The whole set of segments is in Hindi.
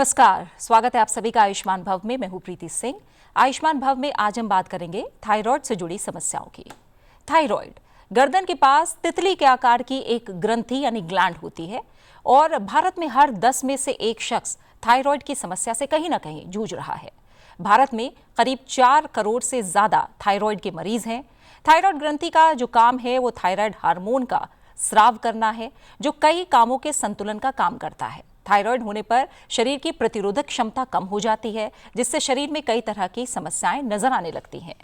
नमस्कार, स्वागत है आप सभी का आयुष्मान भव में। मैं हूं प्रीति सिंह। आयुष्मान भव में आज हम बात करेंगे थायराइड से जुड़ी समस्याओं की। थायराइड गर्दन के पास तितली के आकार की एक ग्रंथि यानी ग्लैंड होती है और भारत में हर 10 में से एक शख्स थायराइड की समस्या से कहीं ना कहीं जूझ रहा है। भारत में करीब 4 करोड़ से ज्यादा थायराइड के मरीज हैं। थायराइड ग्रंथि का जो काम है वो थायराइड हार्मोन का स्राव करना है, जो कई कामों के संतुलन का काम करता है। थायराइड होने पर शरीर की प्रतिरोधक क्षमता कम हो जाती है, जिससे शरीर में कई तरह की समस्याएं नजर आने लगती हैं।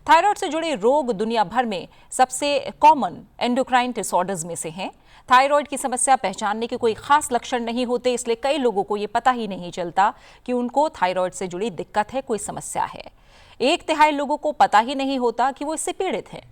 थायराइड से जुड़े रोग दुनिया भर में सबसे कॉमन एंडोक्राइन डिसऑर्डर्स में से हैं। थायराइड की समस्या पहचानने के कोई खास लक्षण नहीं होते, इसलिए कई लोगों को ये पता ही नहीं चलता कि उनको थायराइड से जुड़ी दिक्कत है, कोई समस्या है। 1/3 लोगों को पता ही नहीं होता कि वो इससे पीड़ित हैं।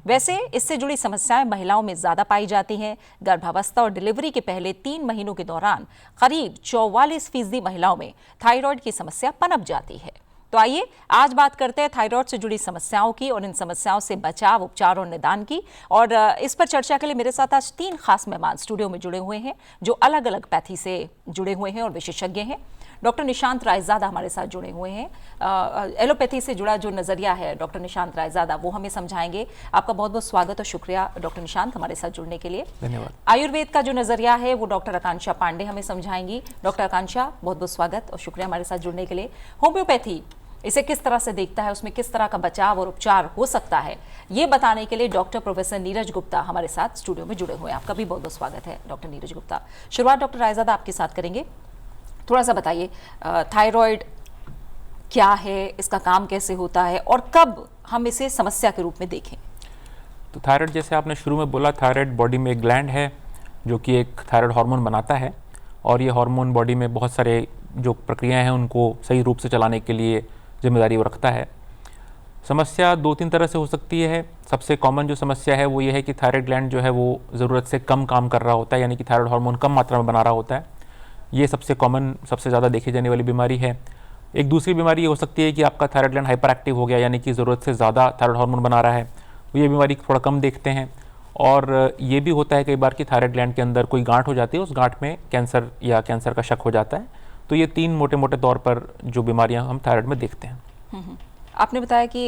वैसे इससे जुड़ी समस्याएं महिलाओं में ज्यादा पाई जाती हैं। गर्भावस्था और डिलीवरी के पहले 3 महीनों के दौरान करीब 44% महिलाओं में थायराइड की समस्या पनप जाती है। तो आइए आज बात करते हैं थायराइड से जुड़ी समस्याओं की और इन समस्याओं से बचाव, उपचार और निदान की। और इस पर चर्चा के लिए मेरे साथ आज 3 खास मेहमान स्टूडियो में जुड़े हुए हैं, जो अलग अलग पैथी से जुड़े हुए हैं और विशेषज्ञ हैं। डॉक्टर निशांत रायजादा हमारे साथ जुड़े हुए हैं। एलोपैथी से जुड़ा जो नजरिया है डॉक्टर निशांत रायजादा, वो हमें समझाएंगे। आपका बहुत बहुत स्वागत और शुक्रिया डॉक्टर निशांत हमारे साथ जुड़ने के लिए। धन्यवाद। आयुर्वेद का जो नजरिया है वो डॉक्टर आकांक्षा पांडे हमें समझाएंगी। डॉक्टर आकांक्षा, बहुत बहुत स्वागत और शुक्रिया हमारे साथ जुड़ने के लिए। होम्योपैथी इसे किस तरह से देखता है, उसमें किस तरह का बचाव और उपचार हो सकता है, ये बताने के लिए डॉक्टर प्रोफेसर नीरज गुप्ता हमारे साथ स्टूडियो में जुड़े हुए हैं। आपका भी बहुत बहुत स्वागत है डॉक्टर नीरज गुप्ता। शुरुआत डॉक्टर रायजादा आपके साथ करेंगे। थोड़ा सा बताइए थायराइड क्या है, इसका काम कैसे होता है और कब हम इसे समस्या के रूप में देखें। तो थायराइड, जैसे आपने शुरू में बोला, थायराइड बॉडी में एक ग्लैंड है जो कि एक थायराइड हार्मोन बनाता है और ये हार्मोन बॉडी में बहुत सारे जो प्रक्रियाएं हैं उनको सही रूप से चलाने के लिए जिम्मेदारी वो रखता है। समस्या 2-3 तरह से हो सकती है। सबसे कॉमन जो समस्या है वो ये है कि थायराइड ग्लैंड जो है वो ज़रूरत से कम काम कर रहा होता है, यानी कि थायराइड हार्मोन कम मात्रा में बना रहा होता है। ये सबसे कॉमन, सबसे ज़्यादा देखी जाने वाली बीमारी है। एक दूसरी बीमारी ये हो सकती है कि आपका थायराइड ग्लैंड हाइपर एक्टिव हो गया, यानी कि ज़रूरत से ज़्यादा थायराइड हार्मोन बना रहा है। तो ये बीमारी थोड़ा कम देखते हैं। और ये भी होता है कई बार कि थायराइड ग्लैंड के अंदर कोई गांठ हो जाती है, उस गांठ में कैंसर या कैंसर का शक हो जाता है। तो ये 3 मोटे मोटे तौर पर जो बीमारियां हम थायराइड में देखते हैं। आपने बताया कि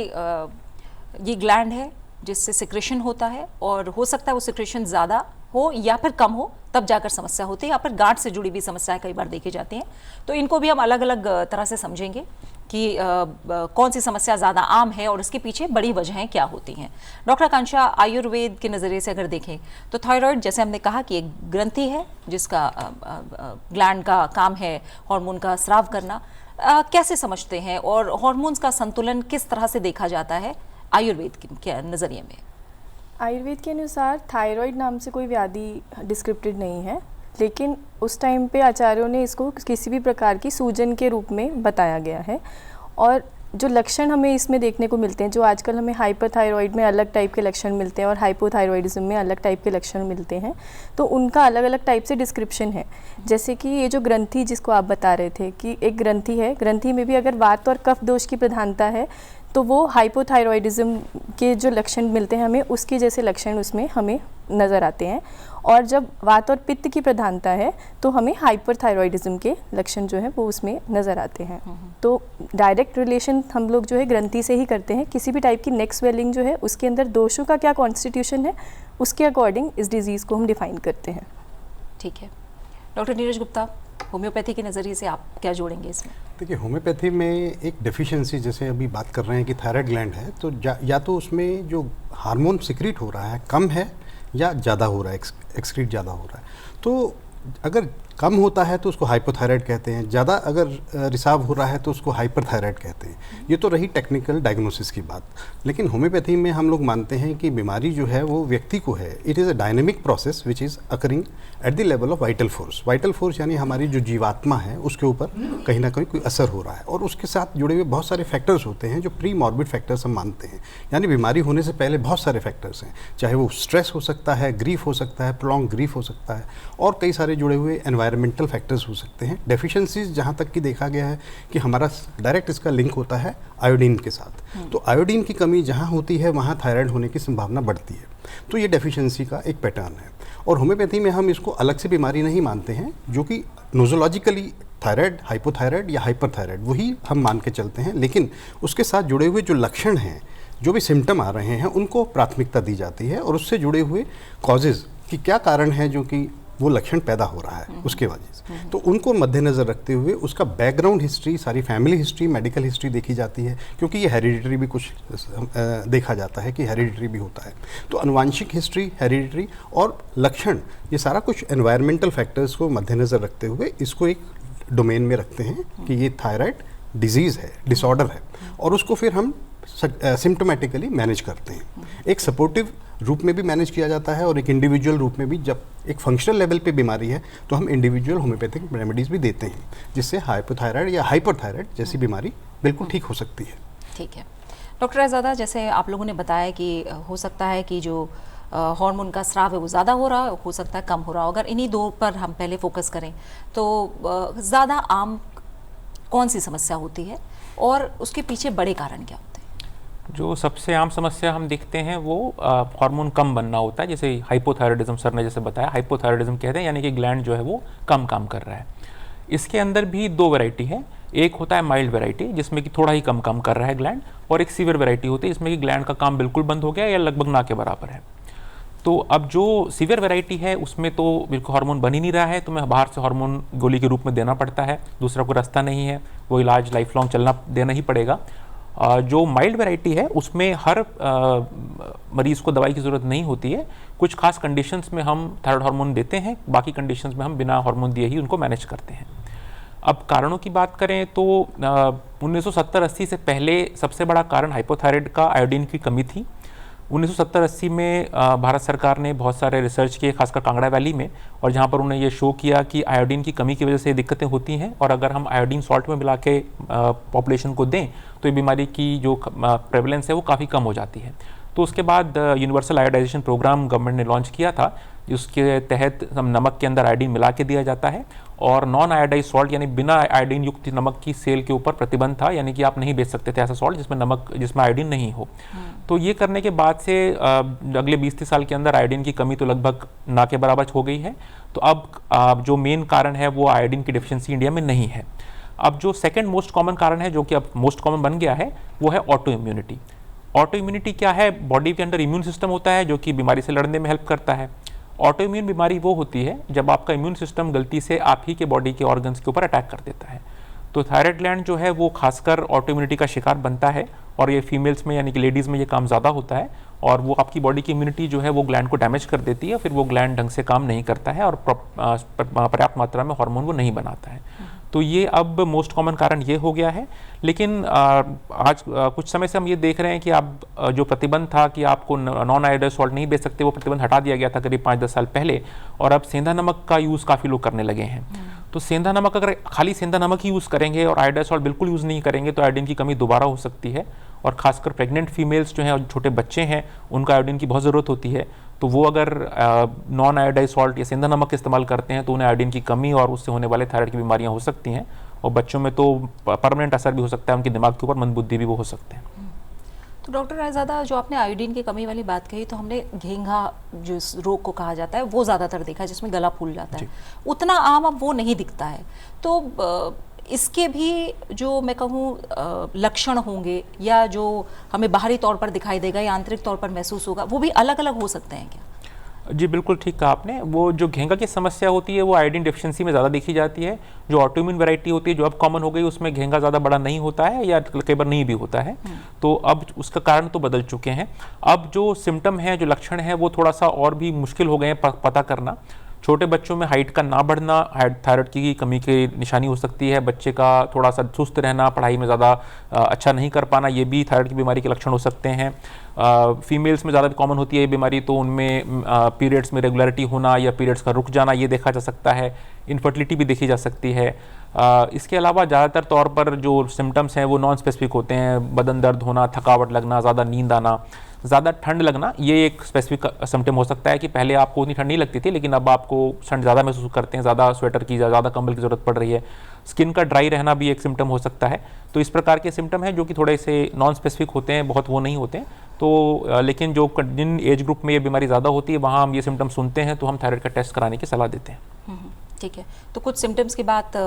ये ग्लैंड है जिससे सिक्रेशन होता है और हो सकता है वो सिक्रेशन ज़्यादा हो या फिर कम हो, तब जाकर समस्या होती है। या फिर गांठ से जुड़ी भी समस्याएं कई बार देखी जाती हैं। तो इनको भी हम अलग अलग तरह से समझेंगे कि कौन सी समस्या ज़्यादा आम है और इसके पीछे बड़ी वजहें क्या होती हैं। डॉक्टर आकांक्षा, आयुर्वेद के नज़रिए से अगर देखें तो थायराइड, जैसे हमने कहा कि एक ग्रंथि है जिसका ग्लैंड का काम है हार्मोन का स्राव करना। कैसे समझते हैं और हार्मोन्स का संतुलन किस तरह से देखा जाता है आयुर्वेद के नज़रिए में? आयुर्वेद के अनुसार थायराइड नाम से कोई व्याधि डिस्क्रिप्टेड नहीं है, लेकिन उस टाइम पे आचार्यों ने इसको किसी भी प्रकार की सूजन के रूप में बताया गया है। और जो लक्षण हमें इसमें देखने को मिलते हैं, जो आजकल हमें हाइपरथायरॉइड में अलग टाइप के लक्षण मिलते हैं और हाइपोथायरॉइडिज्म में अलग टाइप के लक्षण मिलते हैं, तो उनका अलग अलग टाइप से डिस्क्रिप्शन है। जैसे कि ये जो ग्रंथि जिसको आप बता रहे थे कि एक ग्रंथि है, ग्रंथि में भी अगर वात और कफ दोष की प्रधानता है तो वो हाइपोथायरॉइडिज्म के जो लक्षण मिलते हैं हमें, उसके जैसे लक्षण उसमें हमें नज़र आते हैं। और जब वात और पित्त की प्रधानता है तो हमें हाइपरथायरॉइडिज्म के लक्षण जो है वो उसमें नज़र आते हैं। तो डायरेक्ट रिलेशन हम लोग जो है ग्रंथि से ही करते हैं। किसी भी टाइप की नेक स्वेलिंग जो है उसके अंदर दोषों का क्या कॉन्स्टिट्यूशन है, उसके अकॉर्डिंग इस डिजीज़ को हम डिफाइन करते हैं। ठीक है डॉक्टर नीरज गुप्ता, होम्योपैथी के नज़रिए से आप क्या जोड़ेंगे इसमें? देखिए, होम्योपैथी में एक डेफिशिएंसी, जैसे अभी बात कर रहे हैं कि थायराइड ग्लैंड है, तो या तो उसमें जो हार्मोन सिक्रीट हो रहा है कम है या ज़्यादा हो रहा है, एक्सक्रीट ज़्यादा हो रहा है। तो अगर कम होता है तो उसको हाइपोथायराइड कहते हैं, ज़्यादा अगर रिसाव हो रहा है तो उसको हाइपरथायराइड कहते हैं। ये तो रही टेक्निकल डायग्नोसिस की बात। लेकिन होम्योपैथी में हम लोग मानते हैं कि बीमारी जो है वो व्यक्ति को है। It is a dynamic process which is occurring at the level of vital force. Vital force यानी हमारी जो जीवात्मा है उसके ऊपर कहीं ना कहीं कोई असर हो रहा है, और उसके साथ जुड़े हुए बहुत सारे फैक्टर्स होते हैं जो प्री मॉर्बिड फैक्टर्स हम मानते हैं। यानी बीमारी होने से पहले बहुत सारे फैक्टर्स हैं, चाहे वो स्ट्रेस हो सकता है, ग्रीफ हो सकता है, प्रोलॉन्ग ग्रीफ हो सकता है, और कई सारे जुड़े हुए एनवायरमेंटल फैक्टर्स हो सकते हैं। डेफिशिएंसीज जहाँ तक कि देखा गया है कि हमारा डायरेक्ट इसका लिंक होता है आयोडीन के साथ। तो आयोडीन की कमी जहाँ होती है वहाँ थायराइड होने की संभावना बढ़ती है। तो ये डेफिशिएंसी का एक पैटर्न है। और होम्योपैथी में हम इसको अलग से बीमारी नहीं मानते हैं, जो कि नोजोलॉजिकली थायराइड, हाइपोथायराइड या हाइपरथायराइड, वही हम मान के चलते हैं। लेकिन उसके साथ जुड़े हुए जो लक्षण हैं, जो भी सिम्टम आ रहे हैं, उनको प्राथमिकता दी जाती है और उससे जुड़े हुए कॉजेज़ कि क्या कारण है जो कि वो लक्षण पैदा हो रहा है उसके वजह से, तो उनको मद्देनज़र रखते हुए उसका बैकग्राउंड हिस्ट्री, सारी फैमिली हिस्ट्री, मेडिकल हिस्ट्री देखी जाती है, क्योंकि ये हेरिडिटरी भी कुछ देखा जाता है कि हेरिडिटरी भी होता है। तो आनुवांशिक हिस्ट्री, हेरिडिटरी और लक्षण, ये सारा कुछ एनवायरमेंटल फैक्टर्स को मद्देनज़र रखते हुए इसको एक डोमेन में रखते हैं कि ये थायराइड डिजीज़ है, डिसऑर्डर है, और उसको फिर हम सिम्टोमेटिकली मैनेज करते हैं। एक सपोर्टिव रूप में भी मैनेज किया जाता है और एक इंडिविजुअल रूप में भी। जब एक फंक्शनल लेवल पे बीमारी है तो हम इंडिविजुअल होम्योपैथिक रेमेडीज़ भी देते हैं, जिससे हाइपोथायराइड या हाइपरथायराइड जैसी बीमारी बिल्कुल ठीक हो सकती है। ठीक है डॉक्टर आज़ादा, जैसे आप लोगों ने बताया कि हो सकता है कि जो हार्मोन का स्राव है वो ज़्यादा हो सकता है कम हो रहा हो। अगर इन्हीं दो पर हम पहले फोकस करें तो ज़्यादा आम कौन सी समस्या होती है और उसके पीछे बड़े कारण क्या होते हैं? जो सबसे आम समस्या हम देखते हैं वो हार्मोन कम बनना होता है। जैसे हाइपोथायराइडिज्म सर ने जैसे बताया, हाइपोथायराइडिज्म कहते हैं यानी कि ग्लैंड जो है वो कम काम कर रहा है। इसके अंदर भी दो वैरायटी है, एक होता है माइल्ड वैरायटी जिसमें कि थोड़ा ही कम काम कर रहा है ग्लैंड, और एक सीवियर वैरायटी होती है जिसमें कि ग्लैंड का काम बिल्कुल बंद हो गया या लगभग ना के बराबर है। तो अब जो सीवियर वैरायटी है उसमें तो बिल्कुल हार्मोन बन ही नहीं रहा है, तो मैं बाहर से हार्मोन गोली के रूप में देना पड़ता है, दूसरा कोई रास्ता नहीं है, वो इलाज लाइफ लॉन्ग चलना देना ही पड़ेगा। जो माइल्ड वैरायटी है उसमें हर मरीज़ को दवाई की ज़रूरत नहीं होती है। कुछ खास कंडीशंस में हम थायराइड हार्मोन देते हैं, बाकी कंडीशंस में हम बिना हार्मोन दिए ही उनको मैनेज करते हैं। अब कारणों की बात करें तो 1970-80 से पहले सबसे बड़ा कारण हाइपोथायराइड का आयोडीन की कमी थी। 1970-80 में भारत सरकार ने बहुत सारे रिसर्च किए, खासकर कांगड़ा वैली में, और जहाँ पर उन्होंने ये शो किया कि आयोडीन की कमी की वजह से दिक्कतें होती हैं, और अगर हम आयोडीन सॉल्ट में मिला के पॉपुलेशन को दें तो ये बीमारी की जो प्रेवलेंस है वो काफ़ी कम हो जाती है। तो उसके बाद यूनिवर्सल आयोडाइजेशन प्रोग्राम गवर्नमेंट ने लॉन्च किया था, जिसके तहत हम नमक के अंदर आयोडीन मिला के दिया जाता है, और नॉन आयोडाइज सॉल्ट यानी बिना आयोडीन युक्त नमक की सेल के ऊपर प्रतिबंध था, यानी कि आप नहीं बेच सकते थे ऐसा सॉल्ट जिसमें आयोडीन नहीं हो। तो ये करने के बाद से अगले 20-30 साल के अंदर आयोडीन की कमी तो लगभग ना के बराबर हो गई है। तो अब जो मेन कारण है वो आयोडीन की डिफिशिएंसी इंडिया में नहीं है। अब जो सेकेंड मोस्ट कॉमन कारण है, जो कि अब मोस्ट कॉमन बन गया है, वो है ऑटो इम्यूनिटी। ऑटो इम्यूनिटी क्या है? बॉडी के अंदर इम्यून सिस्टम होता है जो कि बीमारी से लड़ने में हेल्प करता है। ऑटो इम्यून बीमारी वो होती है जब आपका इम्यून सिस्टम गलती से आप ही के बॉडी के ऑर्गन्स के ऊपर अटैक कर देता है। तो थायराइड ग्लैंड जो है वो खासकर ऑटो इम्यूनिटी का शिकार बनता है, और ये फीमेल्स में यानी कि लेडीज़ में ये काम ज़्यादा होता है, और वो आपकी बॉडी की इम्यूनिटी जो है वो ग्लैंड को डैमेज कर देती है, फिर वो ग्लैंड ढंग से काम नहीं करता है और पर्याप्त मात्रा में हार्मोन वो नहीं बनाता है। तो ये अब मोस्ट कॉमन कारण ये हो गया है। लेकिन आज कुछ समय से हम ये देख रहे हैं कि अब जो प्रतिबंध था कि आपको नॉन आयोडाइज्ड सॉल्ट नहीं बेच सकते, वो प्रतिबंध हटा दिया गया था करीब 5-10 साल पहले, और अब सेंधा नमक का यूज़ काफ़ी लोग करने लगे हैं। तो सेंधा नमक, अगर खाली सेंधा नमक ही यूज़ करेंगे और आयोडाइज्ड सॉल्ट बिल्कुल यूज़ नहीं करेंगे तो आयोडीन की कमी दोबारा हो सकती है, और खासकर प्रेग्नेंट फीमेल्स जो हैं और छोटे बच्चे हैं उनका आयोडीन की बहुत ज़रूरत होती है। तो वो अगर नॉन आयोडाइज्ड सॉल्ट या सेंधा नमक इस्तेमाल करते हैं तो उन्हें आयोडीन की कमी और उससे होने वाले थायराइड की बीमारियां हो सकती हैं, और बच्चों में तो परमानेंट असर भी हो सकता है, उनके दिमाग के ऊपर मंदबुद्धि भी वो हो सकते हैं। तो डॉक्टर आज़ादा, जो आपने आयोडीन की कमी वाली बात कही, तो हमने घेंघा जो इस रोग को कहा जाता है वो ज़्यादातर देखा है जिसमें गला फूल जाता है, उतना आम अब वो नहीं दिखता है। तो इसके भी जो मैं कहूँ लक्षण होंगे या जो हमें बाहरी तौर पर दिखाई देगा या आंतरिक तौर पर महसूस होगा, वो भी अलग अलग हो सकते हैं क्या? जी बिल्कुल ठीक कहा आपने। वो जो घेंघा की समस्या होती है वो आयोडीन डिफिशिएंसी में ज़्यादा देखी जाती है। जो ऑटोइम्यून वैरायटी होती है जो अब कॉमन हो गई उसमें घेंघा ज़्यादा बड़ा नहीं होता है या कई बार नहीं भी होता है। तो अब उसका कारण तो बदल चुके हैं। अब जो सिम्टम है, जो लक्षण है, वो थोड़ा सा और भी मुश्किल हो गए हैं पता करना। छोटे बच्चों में हाइट का ना बढ़ना थायराइड की कमी की निशानी हो सकती है। बच्चे का थोड़ा सा सुस्त रहना, पढ़ाई में ज़्यादा अच्छा नहीं कर पाना, ये भी थायराइड की बीमारी के लक्षण हो सकते हैं। फीमेल्स में ज़्यादा कॉमन होती है ये बीमारी, तो उनमें पीरियड्स में रेगुलरिटी होना या पीरियड्स का रुक जाना ये देखा जा सकता है। इनफर्टिलिटी भी देखी जा सकती है। इसके अलावा ज़्यादातर तौर पर जो सिम्टम्स हैं वो नॉन स्पेसिफिक होते हैं। बदन दर्द होना, थकावट लगना, ज़्यादा नींद आना, ज़्यादा ठंड लगना, ये एक स्पेसिफिक सिम्टम हो सकता है कि पहले आपको उतनी ठंड नहीं लगती थी लेकिन अब आपको ठंड ज़्यादा महसूस करते हैं, ज़्यादा स्वेटर की, ज़्यादा कंबल की ज़रूरत पड़ रही है। स्किन का ड्राई रहना भी एक सिम्टम हो सकता है। तो इस प्रकार के सिम्टम हैं जो कि थोड़े से नॉन स्पेसिफिक होते हैं, बहुत वो नहीं होते हैं। तो लेकिन जो जिन एज ग्रुप में ये बीमारी ज़्यादा होती है वहाँ हम ये सिम्टम सुनते हैं तो हम थायराइड का टेस्ट कराने की सलाह देते हैं। ठीक है, तो कुछ सिम्टम्स की बात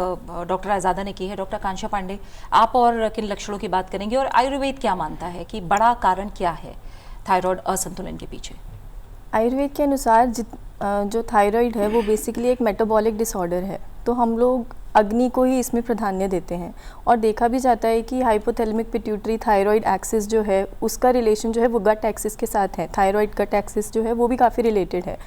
डॉक्टर आज़ादा ने की है। डॉक्टर आकांक्षा पांडे, आप और किन लक्षणों की बात करेंगे और आयुर्वेद क्या मानता है कि बड़ा कारण क्या है थायराइड असंतुलन के पीछे? आयुर्वेद के अनुसार जो थायराइड है वो बेसिकली एक मेटाबॉलिक डिसऑर्डर है, तो हम लोग अग्नि को ही इसमें प्राधान्य देते हैं। और देखा भी जाता है कि हाइपोथैलेमिक पिट्यूटरी थायराइड एक्सिस जो है उसका रिलेशन जो है वो गट एक्सिस के साथ है। थायराइड गट एक्सिस जो है वो भी काफ़ी रिलेटेड है।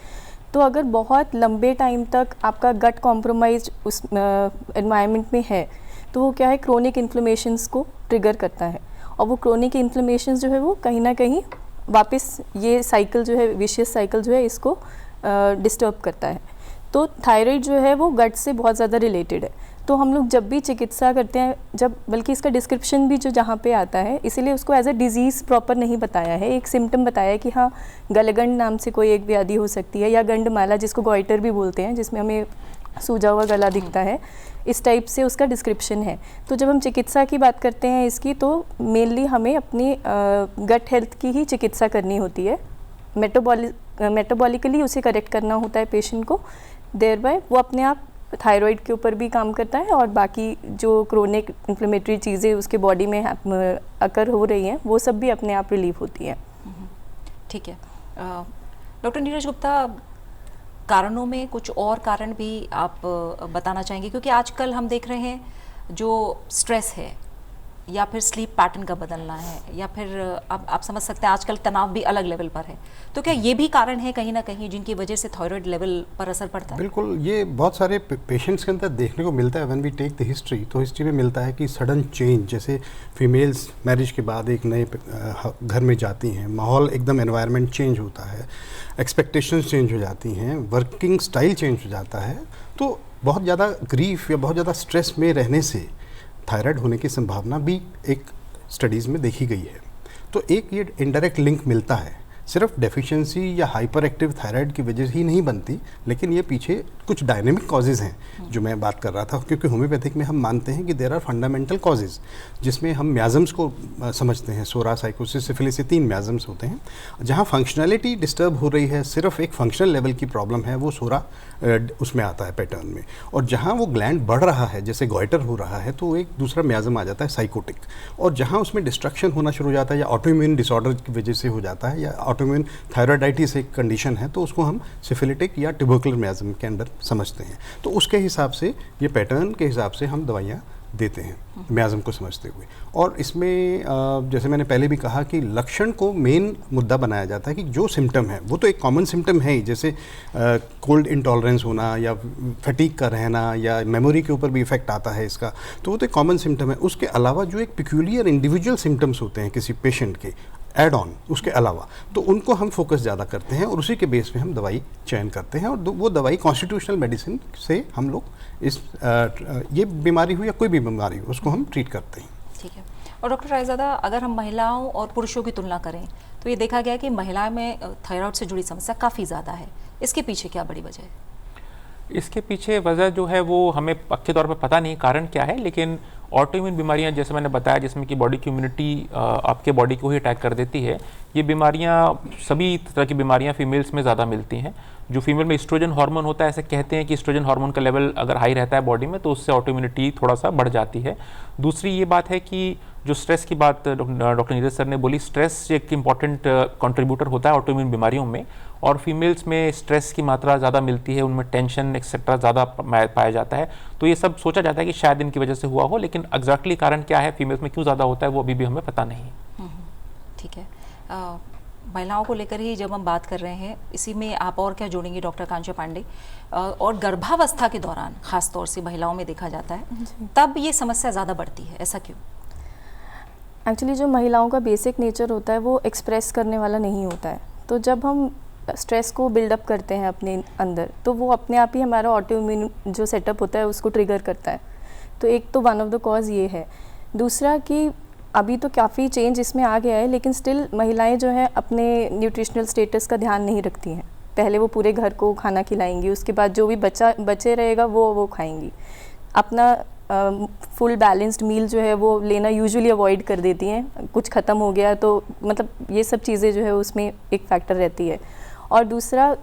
तो अगर बहुत लंबे टाइम तक आपका गट कॉम्प्रोमाइज उस एनवायरनमेंट में है तो वो क्या है, क्रोनिक इन्फ्लेमेशंस को ट्रिगर करता है, और वो क्रोनिक इन्फ्लेमेशंस जो है वो कहीं ना कहीं वापस ये साइकिल जो है, विशियस साइकिल जो है, इसको डिस्टर्ब करता है। तो थायराइड जो है वो गट से बहुत ज़्यादा रिलेटेड है। तो हम लोग जब भी चिकित्सा करते हैं, जब बल्कि इसका डिस्क्रिप्शन भी जो जहाँ पे आता है, इसीलिए उसको एज अ डिजीज़ प्रॉपर नहीं बताया है। एक सिम्टम बताया है कि हाँ, गलगंड नाम से कोई एक व्याधि हो सकती है, या गंडमाला जिसको गॉइटर भी बोलते हैं, जिसमें हमें सूजा हुआ गला दिखता है, इस टाइप से उसका डिस्क्रिप्शन है। तो जब हम चिकित्सा की बात करते हैं इसकी, तो मेनली हमें अपनी गट हेल्थ की ही चिकित्सा करनी होती है। मेटाबॉलिकली उसे करेक्ट करना होता है पेशेंट को, देयर बाय वो अपने आप थायराइड के ऊपर भी काम करता है, और बाकी जो क्रोनिक इन्फ्लेमेटरी चीज़ें उसके बॉडी में अकर हो रही हैं वो सब भी अपने आप रिलीफ होती हैं। ठीक है, डॉक्टर नीरज गुप्ता, कारणों में कुछ और कारण भी आप बताना चाहेंगे? क्योंकि आजकल हम देख रहे हैं जो स्ट्रेस है, या फिर स्लीप पैटर्न का बदलना है, या फिर अब आप समझ सकते हैं आजकल तनाव भी अलग लेवल पर है, तो क्या ये भी कारण है कहीं ना कहीं जिनकी वजह से थायराइड लेवल पर असर पड़ता है? बिल्कुल, ये बहुत सारे पेशेंट्स के अंदर देखने को मिलता है। When we take the history, तो हिस्ट्री में मिलता है कि सडन चेंज, जैसे फीमेल्स मैरिज के बाद एक नए घर में जाती हैं, माहौल एकदम एनवायरनमेंट चेंज होता है, एक्सपेक्टेशंस चेंज हो जाती हैं, वर्किंग स्टाइल चेंज हो जाता है, तो बहुत ज़्यादा ग्रीफ या बहुत ज़्यादा स्ट्रेस में रहने से थायराइड होने की संभावना भी एक स्टडीज़ में देखी गई है। तो एक ये इनडायरेक्ट लिंक मिलता है, सिर्फ डेफिशिएंसी या हाइपर एक्टिव थायराइड की वजह से ही नहीं बनती, लेकिन ये पीछे कुछ डायनेमिक कॉजेज़ हैं जो मैं बात कर रहा था। क्योंकि होम्योपैथिक में हम मानते हैं कि देयर आर फंडामेंटल कॉजेज़, जिसमें हम म्याजम्स को समझते हैं। सोरा, साइकोसिस, सिफिलिस, 3 म्याजम्स होते हैं। जहाँ फंक्शनैलिटी डिस्टर्ब हो रही है, सिर्फ एक फंक्शनल लेवल की प्रॉब्लम है, वो सोरा उसमें आता है पैटर्न में। और जहाँ वो ग्लैंड बढ़ रहा है, जैसे गॉइटर हो रहा है, तो एक दूसरा म्याजम आ जाता है साइकोटिक। और जहाँ उसमें डिस्ट्रक्शन होना शुरू हो जाता है, या ऑटोइम्यून डिसऑर्डर की वजह से हो जाता है, या ऑटोइम्यून थायराइडाइटिस एक कंडीशन है, तो उसको हम सिफिलिटिक या ट्यूबरकुलर म्याजम के अंदर समझते हैं। तो उसके हिसाब से, ये पैटर्न के हिसाब से हम दवाइयाँ देते हैं म्याजम को समझते हुए। और इसमें जैसे मैंने पहले भी कहा कि लक्षण को मेन मुद्दा बनाया जाता है कि जो सिम्टम है वो तो एक कॉमन सिम्टम है ही, जैसे कोल्ड इंटॉलरेंस होना, या फटीग का रहना, या मेमोरी के ऊपर भी इफेक्ट आता है इसका, तो वो तो एक कॉमन सिम्टम है। उसके अलावा जो एक पिक्यूलियर इंडिविजुअल सिम्टम्स होते हैं किसी पेशेंट के एड ऑन, उसके अलावा, तो उनको हम फोकस ज़्यादा करते हैं, और उसी के बेस पे हम दवाई चयन करते हैं। और वो दवाई कॉन्स्टिट्यूशनल मेडिसिन से हम लोग इस ये बीमारी हो या कोई भी बीमारी हो, उसको हम ट्रीट करते हैं। ठीक है। और डॉक्टर रायज़ादा, अगर हम महिलाओं और पुरुषों की तुलना करें तो ये देखा गया कि महिलाओं में थायराइड से जुड़ी समस्या काफ़ी ज़्यादा है। इसके पीछे क्या बड़ी वजह है? इसके पीछे वजह जो है वो हमें पक्के तौर पर पता नहीं कारण क्या है, लेकिन ऑटोइम्यून बीमारियां, जैसे मैंने बताया, जिसमें कि बॉडी की इम्यूनिटी आपके बॉडी को ही अटैक कर देती है, ये बीमारियां, सभी तरह की बीमारियां फीमेल्स में ज़्यादा मिलती हैं। जो फीमेल में एस्ट्रोजन हार्मोन होता है, ऐसे कहते हैं कि एस्ट्रोजन हार्मोन का लेवल अगर हाई रहता है बॉडी में तो उससे ऑटोइम्यूनिटी थोड़ा सा बढ़ जाती है। दूसरी ये बात है कि जो स्ट्रेस की बात डॉक्टर नीरज सर ने बोली, स्ट्रेस एक इम्पॉर्टेंट कंट्रीब्यूटर होता है ऑटोइम्यून बीमारियों में, और फीमेल्स में स्ट्रेस की मात्रा ज़्यादा मिलती है, उनमें टेंशन एक्सेट्रा ज़्यादा पाया जाता है। तो ये सब सोचा जाता है कि शायद इनकी वजह से हुआ हो, लेकिन एग्जैक्टली कारण क्या है, फीमेल्स में क्यों ज़्यादा होता है, वो अभी भी हमें पता नहीं। ठीक है। महिलाओं को लेकर ही जब हम बात कर रहे हैं, इसी में आप और क्या जोड़ेंगे डॉक्टर आकांक्षा पांडे? और गर्भावस्था के दौरान खास तौर से महिलाओं में देखा जाता है, तब ये समस्या ज़्यादा बढ़ती है, ऐसा क्यों? एक्चुअली जो महिलाओं का बेसिक नेचर होता है वो एक्सप्रेस करने वाला नहीं होता है। तो जब हम स्ट्रेस को बिल्डअप करते हैं अपने अंदर, तो वो अपने आप ही हमारा ऑटोइम्यून जो सेटअप होता है उसको ट्रिगर करता है। तो एक तो वन ऑफ द कॉज ये है। दूसरा कि अभी तो काफ़ी चेंज इसमें आ गया है, लेकिन स्टिल महिलाएं जो हैं अपने न्यूट्रिशनल स्टेटस का ध्यान नहीं रखती हैं। पहले वो पूरे घर को खाना खिलाएंगी, उसके बाद जो भी बचे रहेगा वो खाएंगी। अपना फुल बैलेंस्ड मील जो है वो लेना यूजुअली अवॉइड कर देती हैं। कुछ ख़त्म हो गया तो मतलब ये सब चीज़ें जो है उसमें एक फैक्टर रहती है। और दूसरा,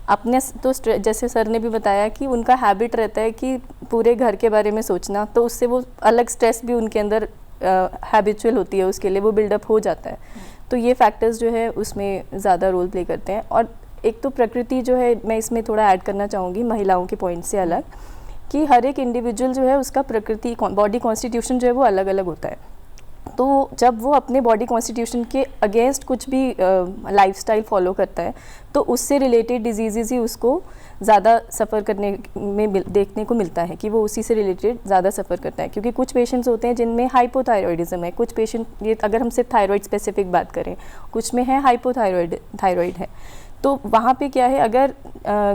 अपने तो जैसे सर ने भी बताया कि उनका हैबिट रहता है कि पूरे घर के बारे में सोचना, तो उससे वो अलग स्ट्रेस भी उनके अंदर हैबिचुअल होती है, उसके लिए वो बिल्डअप हो जाता है। तो ये फैक्टर्स जो है उसमें ज़्यादा रोल प्ले करते हैं। और एक तो प्रकृति जो है, मैं इसमें थोड़ा ऐड करना चाहूँगी महिलाओं के पॉइंट से अलग, कि हर एक इंडिविजुअल जो है उसका प्रकृति बॉडी कॉन्स्टिट्यूशन जो है वो अलग अलग होता है। तो जब वो अपने बॉडी कॉन्स्टिट्यूशन के अगेंस्ट कुछ भी लाइफस्टाइल फॉलो करता है तो उससे रिलेटेड डिजीज़ ही उसको ज़्यादा सफ़र करने में देखने को मिलता है कि वो उसी से रिलेटेड ज़्यादा सफ़र करता है। क्योंकि कुछ पेशेंट्स होते हैं जिनमें हाइपोथायरॉयडिज्म है, कुछ पेशेंट, ये अगर हम सिर्फ थायराइड स्पेसिफिक बात करें, कुछ में है थायराइड है। तो वहाँ पे क्या है, अगर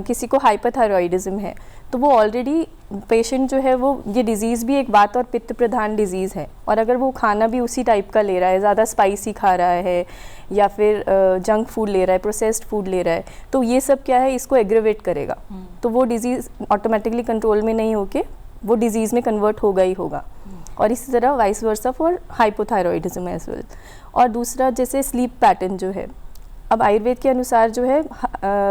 किसी को हाइपरथायरॉयडिज्म है तो वो ऑलरेडी पेशेंट जो है वो, ये डिज़ीज़ भी एक वात और पित्त प्रधान डिज़ीज़ है, और अगर वो खाना भी उसी टाइप का ले रहा है, ज़्यादा स्पाइसी खा रहा है या फिर जंक फूड ले रहा है, प्रोसेस्ड फूड ले रहा है, तो ये सब क्या है, इसको एग्रेवेट करेगा। तो वो डिज़ीज़ ऑटोमेटिकली कंट्रोल में नहीं होके वो डिज़ीज़ में कन्वर्ट होगा ही होगा। और इसी तरह vice versa for hypothyroidism as well. और दूसरा जैसे स्लीप पैटर्न जो है, अब आयुर्वेद के अनुसार जो है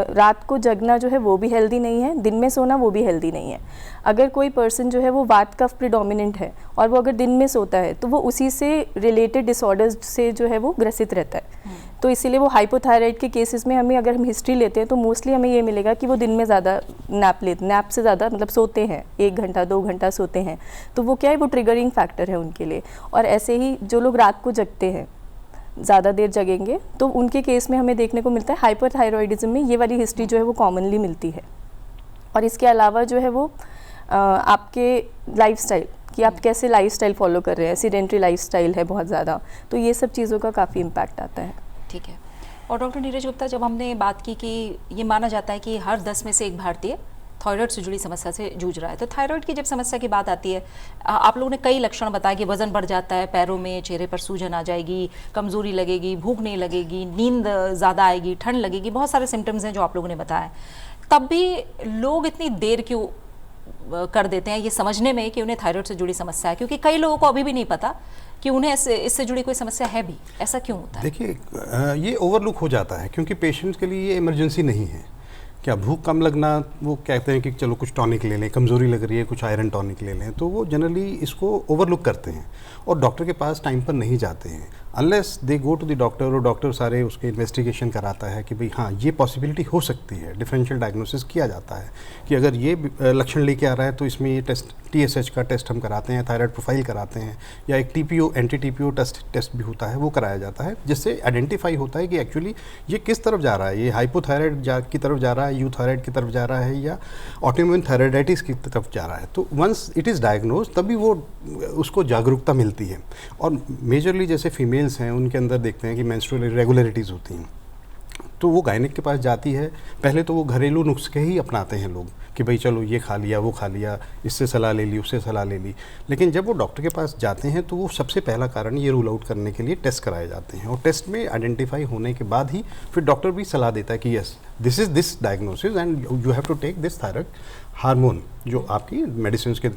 रात को जगना जो है वो भी हेल्दी नहीं है, दिन में सोना वो भी हेल्दी नहीं है। अगर कोई पर्सन जो है वो वात कफ प्रिडोमिनेंट है और वो अगर दिन में सोता है तो वो उसी से रिलेटेड डिसऑर्डर्स से जो है वो ग्रसित रहता है। तो इसीलिए वो हाइपोथायराइड के केसेस में हमें, अगर हम हिस्ट्री लेते हैं तो मोस्टली हमें ये मिलेगा कि वो दिन में ज़्यादा नैप से ज़्यादा मतलब सोते हैं, 1 घंटा 2 घंटा सोते हैं, तो वो क्या है, वो ट्रिगरिंग फैक्टर है उनके लिए। और ऐसे ही जो लोग रात को जगते हैं, ज़्यादा देर जगेंगे, तो उनके केस में हमें देखने को मिलता है हाइपरथायरॉयडिज्म में ये वाली हिस्ट्री जो है वो कॉमनली मिलती है। और इसके अलावा जो है वो आपके लाइफस्टाइल, कि आप कैसे लाइफस्टाइल फॉलो कर रहे हैं, सीडेंट्री लाइफस्टाइल है बहुत ज़्यादा, तो ये सब चीज़ों का काफ़ी इम्पैक्ट आता है। ठीक है। और डॉक्टर नीरज गुप्ता, जब हमने बात की कि ये माना जाता है कि हर 10 में से एक भारतीय थायराइड से जुड़ी समस्या से जूझ रहा है, तो थायराइड की जब समस्या की बात आती है, आप लोगों ने कई लक्षण बताए कि वजन बढ़ जाता है, पैरों में, चेहरे पर सूजन आ जाएगी, कमजोरी लगेगी, भूख नहीं लगेगी, नींद ज़्यादा आएगी, ठंड लगेगी, बहुत सारे सिम्टम्स हैं जो आप लोगों ने बताया। तब भी लोग इतनी देर क्यों कर देते हैं ये समझने में कि उन्हें थायराइड से जुड़ी समस्या है? क्योंकि कई लोगों को अभी भी नहीं पता कि उन्हें इससे जुड़ी कोई समस्या है भी। ऐसा क्यों होता है? देखिए, ये ओवरलुक हो जाता है क्योंकि पेशेंट्स के लिए ये इमरजेंसी नहीं है। क्या भूख कम लगना, वो कहते हैं कि चलो कुछ टॉनिक ले लें, कमज़ोरी लग रही है कुछ आयरन टॉनिक ले लें, तो वो जनरली इसको ओवरलुक करते हैं और डॉक्टर के पास टाइम पर नहीं जाते हैं unless they go to the doctor, और डॉक्टर सारे उसके इन्वेस्टिगेशन कराता है कि भाई हाँ ये पॉसिबिलिटी हो सकती है। डिफरेंशियल डायग्नोसिस किया जाता है कि अगर ये लक्षण लेके आ रहा है तो इसमें ये टेस्ट, TSH का टेस्ट हम कराते हैं, थायराइड प्रोफाइल कराते हैं, या एक TPO एंटी TPO टेस्ट भी होता है, वो कराया जाता है, जिससे आइडेंटिफाई होता है कि एक्चुअली ये किस तरफ जा रहा है, ये हाइपोथायराइड की तरफ जा रहा है, यूथायराइड की तरफ जा रहा है, या ऑटोइम्यून थायराइडाइटिस की तरफ जा रहा है। तो वंस इट इज़ डायग्नोज तभी वो उसको जागरूकता मिलती है। और मेजरली जैसे फीमेल्स हैं उनके अंदर देखते हैं कि मेंस्ट्रुअल इरेगुलरिटीज़ होती हैं, तो वो गायनिक के पास जाती है। पहले तो वो घरेलू नुस्खे ही अपनाते हैं लोग कि भाई चलो ये खा लिया, वो खा लिया, इससे सलाह ले ली, उससे सलाह ले ली, लेकिन जब वो डॉक्टर के पास जाते हैं तो वो सबसे पहला कारण ये रूल आउट करने के लिए टेस्ट कराए जाते हैं, और टेस्ट में आइडेंटिफाई होने के बाद ही फिर डॉक्टर भी सलाह देता है कि yes this is this diagnosis and you have to take this thyroid hormone, जो आपकी मेडिसिन के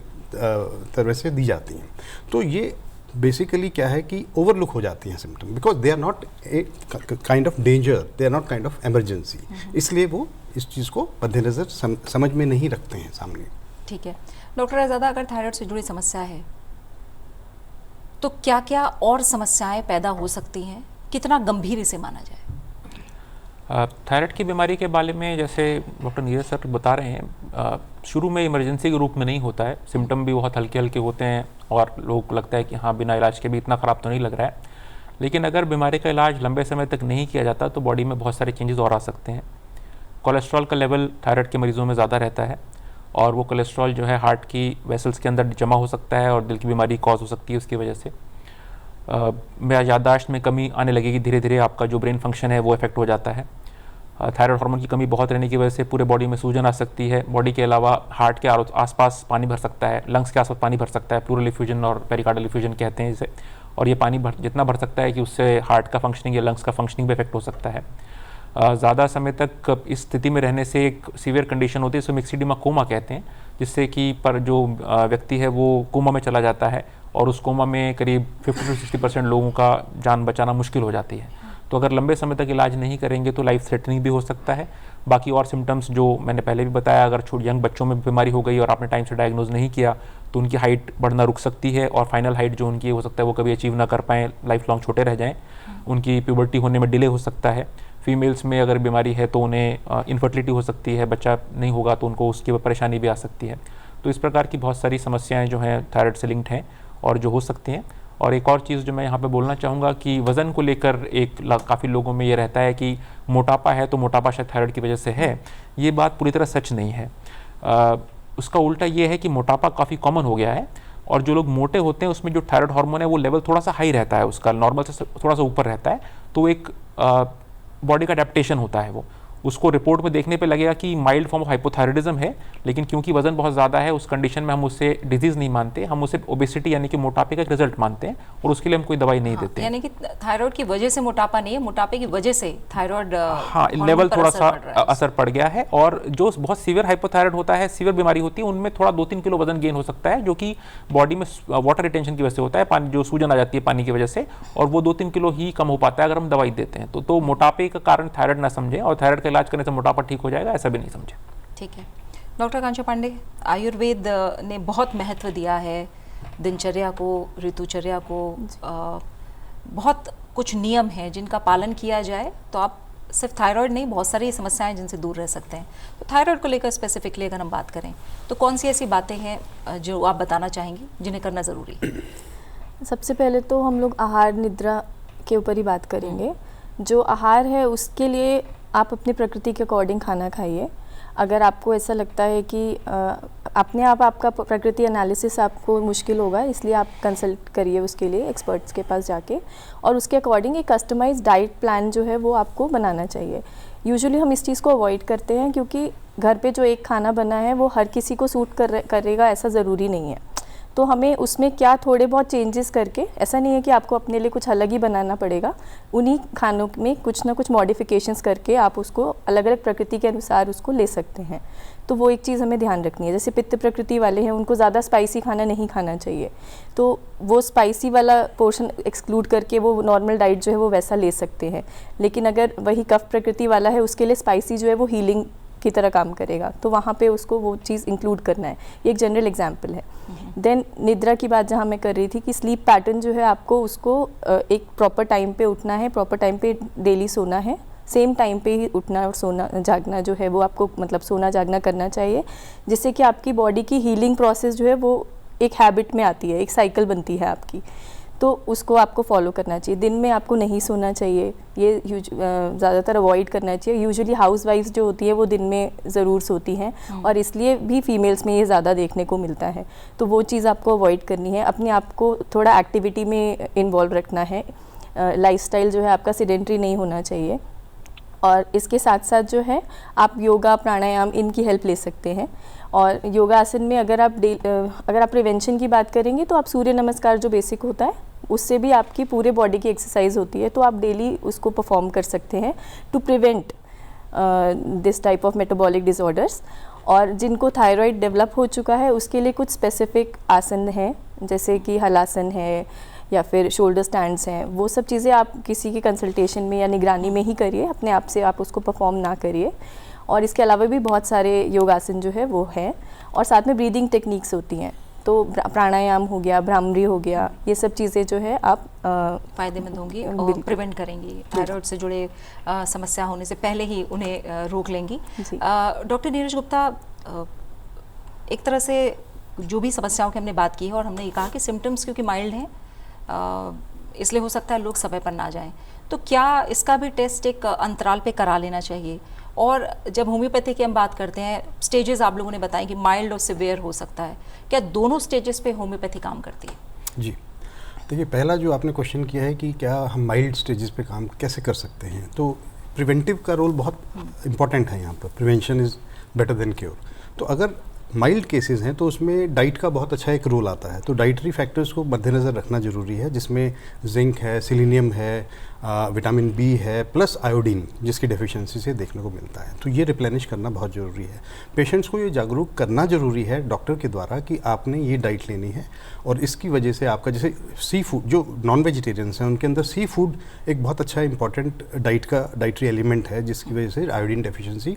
तरह से दी जाती हैं। तो ये बेसिकली क्या है कि ओवरलुक हो जाती हैं symptom, because they are not a kind of danger, they are not kind of emergency, इसलिए वो इस चीज़ को मद्देनज़र समझ में नहीं रखते हैं सामने। ठीक है डॉक्टर आज़ादा, अगर थायराइड से जुड़ी समस्या है तो क्या क्या और समस्याएं पैदा हो सकती हैं, कितना गंभीर इसे माना जाए? थायराइड की बीमारी के बारे में जैसे डॉक्टर नीरज सर बता रहे हैं, शुरू में इमरजेंसी के रूप में नहीं होता है, सिम्टम भी बहुत हल्के हल्के होते हैं और लोग लगता है कि हाँ बिना इलाज के भी इतना ख़राब तो नहीं लग रहा है। लेकिन अगर बीमारी का इलाज लंबे समय तक नहीं किया जाता तो बॉडी में बहुत सारे चेंजेस और आ सकते हैं। कोलेस्ट्रॉल का लेवल थायराइड के मरीज़ों में ज़्यादा रहता है और वो कोलेस्ट्रॉल जो है हार्ट की वेसल्स के अंदर जमा हो सकता है और दिल की बीमारी कॉज हो सकती है उसकी वजह से। याददाश्त में कमी आने लगेगी, धीरे धीरे आपका जो ब्रेन फंक्शन है वो इफेक्ट हो जाता है। थायराइड हार्मोन की कमी बहुत रहने की वजह से पूरे बॉडी में सूजन आ सकती है। बॉडी के अलावा हार्ट के आसपास पानी भर सकता है, लंग्स के आसपास पानी भर सकता है, प्लूरल इफ्यूजन और पेरिकार्डियल इफ्यूजन कहते हैं इसे। और ये पानी जितना भर सकता है कि उससे हार्ट का फंक्शनिंग या लंग्स का फंक्शनिंग भी इफेक्ट हो सकता है। ज़्यादा समय तक इस स्थिति में रहने से एक सीवियर कंडीशन होती है, इसको मिक्सिडिमा कोमा कहते हैं, जिससे कि पर जो व्यक्ति है वो कोमा में चला जाता है और उस कोमा में करीब 50 से 60% लोगों का जान बचाना मुश्किल हो जाती है। तो अगर लंबे समय तक इलाज नहीं करेंगे तो लाइफ थ्रेटनिंग भी हो सकता है। बाकी और सिम्टम्स जो मैंने पहले भी बताया, अगर यंग बच्चों में बीमारी हो गई और आपने टाइम से डायग्नोज नहीं किया तो उनकी हाइट बढ़ना रुक सकती है और फाइनल हाइट जो उनकी हो सकता है वो कभी अचीव ना कर पाएँ, लाइफ लॉन्ग छोटे रह जाएँ, उनकी प्यूबर्टी होने में डिले हो सकता है। फीमेल्स में अगर बीमारी है तो उन्हें इनफर्टिलिटी हो सकती है, बच्चा नहीं होगा तो उनको उसकी परेशानी भी आ सकती है। तो इस प्रकार की बहुत सारी समस्याएं जो हैं थायराइड से लिंक्ड हैं और जो हो सकती हैं। और एक और चीज़ जो मैं यहाँ पे बोलना चाहूँगा कि वज़न को लेकर काफ़ी लोगों में ये रहता है कि मोटापा है तो मोटापा शायद थायराइड की वजह से है। ये बात पूरी तरह सच नहीं है। उसका उल्टा ये है कि मोटापा काफ़ी कॉमन हो गया है और जो लोग मोटे होते हैं उसमें जो थायराइड हार्मोन है वो लेवल थोड़ा सा हाई रहता है, उसका नॉर्मल से थोड़ा सा ऊपर रहता है। तो एक बॉडी का अडेप्टेशन होता है, वो उसको रिपोर्ट में देखने पे लगेगा कि माइल्ड फॉर्म ऑफ हाइपोथायराइडिज्म है, लेकिन क्योंकि वजन बहुत ज़्यादा है उस कंडीशन में हम उसे डिजीज़ नहीं मानते, हम उसे ओबेसिटी यानी कि मोटापे का एक रिजल्ट मानते हैं और उसके लिए हम कोई दवाई नहीं देते। यानी कि थायराइड की वजह से मोटापा नहीं है, मोटापे की वजह से थायराइड लेवल थोड़ा सा असर पड़ गया है। और जो बहुत सीवियर हाइपोथायराइड होता है, सीवियर बीमारी होती है, उनमें थोड़ा 2-3 किलो वजन गेन हो सकता है, जो कि बॉडी में वाटर रिटेंशन की वजह से होता है, पानी जो सूजन आ जाती है पानी की वजह से, और वो 2-3 किलो ही कम हो पाता है अगर हम दवाई देते हैं। तो मोटापे का कारण थायराइड ना समझें और थायराइड का इलाज करने से मोटापा ठीक हो जाएगा, ऐसा भी नहीं समझे। ठीक है डॉक्टर कांचा पांडे, आयुर्वेद ने बहुत महत्व दिया है दिनचर्या को, ऋतुचर्या को, बहुत कुछ नियम हैं जिनका पालन किया जाए तो आप सिर्फ थायराइड नहीं, बहुत सारी समस्याएं जिनसे दूर रह सकते हैं। तो थायराइड को लेकर स्पेसिफिकली अगर हम बात करें तो कौन सी ऐसी बातें हैं जो आप बताना चाहेंगी जिन्हें करना ज़रूरी है? सबसे पहले तो हम लोग आहार निद्रा के ऊपर ही बात करेंगे। जो आहार है उसके लिए आप अपनी प्रकृति के अकॉर्डिंग खाना खाइए। अगर आपको ऐसा लगता है कि अपने आप आपका प्रकृति एनालिसिस आपको मुश्किल होगा, इसलिए आप कंसल्ट करिए उसके लिए एक्सपर्ट्स के पास जाके, और उसके अकॉर्डिंग एक कस्टमाइज्ड डाइट प्लान जो है वो आपको बनाना चाहिए। यूजुअली हम इस चीज़ को अवॉइड करते हैं क्योंकि घर पे जो एक खाना बना है वो हर किसी को सूट करेगा ऐसा ज़रूरी नहीं है। तो हमें उसमें क्या थोड़े बहुत चेंजेस करके, ऐसा नहीं है कि आपको अपने लिए कुछ अलग ही बनाना पड़ेगा, उन्हीं खानों में कुछ ना कुछ मॉडिफिकेशंस करके आप उसको अलग अलग प्रकृति के अनुसार उसको ले सकते हैं। तो वो एक चीज़ हमें ध्यान रखनी है। जैसे पित्त प्रकृति वाले हैं उनको ज़्यादा स्पाइसी खाना नहीं खाना चाहिए, तो वो स्पाइसी वाला पोर्शन एक्सक्लूड करके वो नॉर्मल डाइट जो है वो वैसा ले सकते हैं। लेकिन अगर वही कफ प्रकृति वाला है उसके लिए स्पाइसी जो है वो हीलिंग की तरह काम करेगा, तो वहाँ पे उसको वो चीज़ इंक्लूड करना है। ये एक जनरल एग्जांपल है। देन निद्रा की बात जहाँ मैं कर रही थी कि स्लीप पैटर्न जो है आपको उसको एक प्रॉपर टाइम पे उठना है, प्रॉपर टाइम पे डेली सोना है, सेम टाइम पे ही उठना और सोना जागना जो है वो आपको मतलब सोना जागना करना चाहिए, जिससे कि आपकी बॉडी की हीलिंग प्रोसेस जो है वो एक हैबिट में आती है, एक साइकिल बनती है आपकी, तो उसको आपको फॉलो करना चाहिए। दिन में आपको नहीं सोना चाहिए, ये ज़्यादातर अवॉइड करना चाहिए। यूजुअली हाउसवाइफ्स जो होती है वो दिन में ज़रूर सोती हैं और इसलिए भी फीमेल्स में ये ज़्यादा देखने को मिलता है, तो वो चीज़ आपको अवॉइड करनी है। अपने आप को थोड़ा एक्टिविटी में इन्वॉल्व रखना है। लाइफस्टाइल जो है आपका सेडेंटरी नहीं होना चाहिए, और इसके साथ साथ जो है आप योगा प्राणायाम इनकी हेल्प ले सकते हैं। और योगासन में अगर आप प्रिवेंशन की बात करेंगे तो आप सूर्य नमस्कार जो बेसिक होता है उससे भी आपकी पूरे बॉडी की एक्सरसाइज होती है, तो आप डेली उसको परफॉर्म कर सकते हैं to prevent this type of metabolic disorders. और जिनको थायराइड डेवलप हो चुका है उसके लिए कुछ स्पेसिफिक आसन हैं, जैसे कि हलासन है या फिर शोल्डर स्टैंड्स हैं। वो सब चीज़ें आप किसी की कंसल्टेशन में या निगरानी में ही करिए, अपने आप से आप उसको परफॉर्म ना करिए। और इसके अलावा भी बहुत सारे योगासन जो है वो हैं, और साथ में ब्रीदिंग टेक्निक्स होती हैं, तो प्राणायाम हो गया, भ्रामरी हो गया, ये सब चीज़ें जो है आप फ़ायदेमंद होंगी और प्रिवेंट करेंगी, थायराइड से जुड़े समस्या होने से पहले ही उन्हें रोक लेंगी। डॉक्टर नीरज गुप्ता, एक तरह से जो भी समस्याओं की हमने बात की है और हमने ये कहा कि सिम्टम्स क्योंकि माइल्ड हैं इसलिए हो सकता है लोग समय पर ना जाएं, तो क्या इसका भी टेस्ट एक अंतराल पे करा लेना चाहिए? और जब होम्योपैथी की हम बात करते हैं, स्टेजेस आप लोगों ने बताएं कि माइल्ड और सिवियर हो सकता है, क्या दोनों स्टेजेस पे होम्योपैथी काम करती है? जी, देखिए पहला जो आपने क्वेश्चन किया है कि क्या हम माइल्ड स्टेजेस पे काम कैसे कर सकते हैं, तो प्रिवेंटिव का रोल बहुत इम्पॉर्टेंट है यहाँ पर। Prevention is better than cure. तो अगर माइल्ड केसेस हैं तो उसमें डाइट का बहुत अच्छा एक रोल आता है, तो डाइटरी फैक्टर्स को मद्देनज़र रखना ज़रूरी है, जिसमें जिंक है, सिलीनियम है, विटामिन बी है, प्लस आयोडीन जिसकी डेफिशिएंसी से देखने को मिलता है। तो ये रिप्लेनिश करना बहुत ज़रूरी है। पेशेंट्स को ये जागरूक करना ज़रूरी है डॉक्टर के द्वारा कि आपने ये डाइट लेनी है, और इसकी वजह से आपका जैसे सी फूड, जो नॉन वेजिटेरियंस हैं उनके अंदर सी फूड एक बहुत अच्छा इंपॉर्टेंट डाइटरी एलिमेंट है, जिसकी वजह से आयोडीन डेफिशिएंसी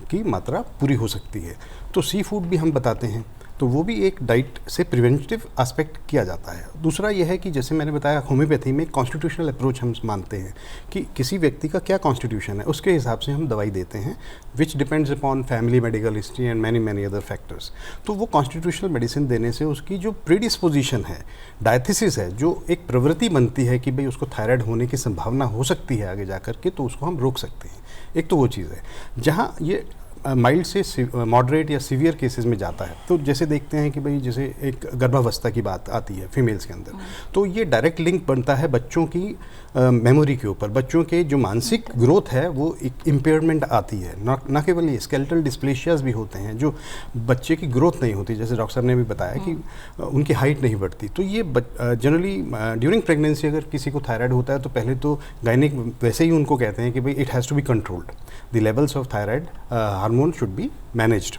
की मात्रा पूरी हो सकती है। तो सी फूड भी हम बताते हैं, तो वो भी एक डाइट से प्रिवेंटिव एस्पेक्ट किया जाता है। दूसरा यह है कि जैसे मैंने बताया, होम्योपैथी में कॉन्स्टिट्यूशनल अप्रोच हम मानते हैं कि किसी व्यक्ति का क्या कॉन्स्टिट्यूशन है उसके हिसाब से हम दवाई देते हैं, which depends upon family medical history and many other factors. तो वो कॉन्स्टिट्यूशनल मेडिसिन देने से उसकी जो प्रीडिस्पोजिशन है, डायथिसिस है, जो एक प्रवृत्ति बनती है कि भाई उसको थायराइड होने की संभावना हो सकती है आगे जा कर के, तो उसको हम रोक सकते हैं। एक तो वो चीज़ है। जहाँ ये माइल्ड से मॉडरेट या सीवियर केसेस में जाता है, तो जैसे देखते हैं कि भाई जैसे एक गर्भावस्था की बात आती है फीमेल्स के अंदर, तो ये डायरेक्ट लिंक बनता है बच्चों की मेमोरी के ऊपर। बच्चों के जो मानसिक ग्रोथ है वो एक इम्पेयरमेंट आती है, ना केवल ये स्केलेटल डिस्प्लेशियाज भी होते हैं, जो बच्चे की ग्रोथ नहीं होती, जैसे डॉक्टर साहब ने भी बताया कि उनकी हाइट नहीं बढ़ती। तो ये जनरली ड्यूरिंग प्रेगनेंसी अगर किसी को थायराइड होता है तो पहले तो गायनिक वैसे ही उनको कहते हैं कि भाई it has to be controlled, the levels of thyroid hormone should be managed.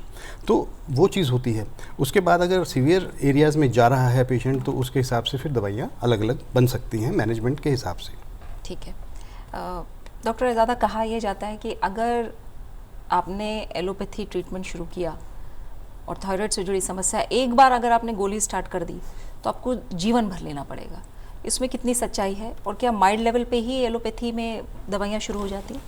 तो वो चीज़ होती है। उसके बाद अगर सीवियर एरियाज़ में जा रहा है पेशेंट, तो उसके हिसाब से फिर दवाइयाँ अलग अलग बन सकती हैं मैनेजमेंट के हिसाब से। ठीक है डॉक्टर, ज़्यादा कहा यह जाता है कि अगर आपने एलोपैथी ट्रीटमेंट शुरू किया और थायराइड से जुड़ी समस्या एक बार अगर आपने गोली स्टार्ट कर दी तो आपको जीवन भर लेना पड़ेगा। इसमें कितनी सच्चाई है, और क्या माइल्ड लेवल पे ही एलोपैथी में दवाइयाँ शुरू हो जाती हैं?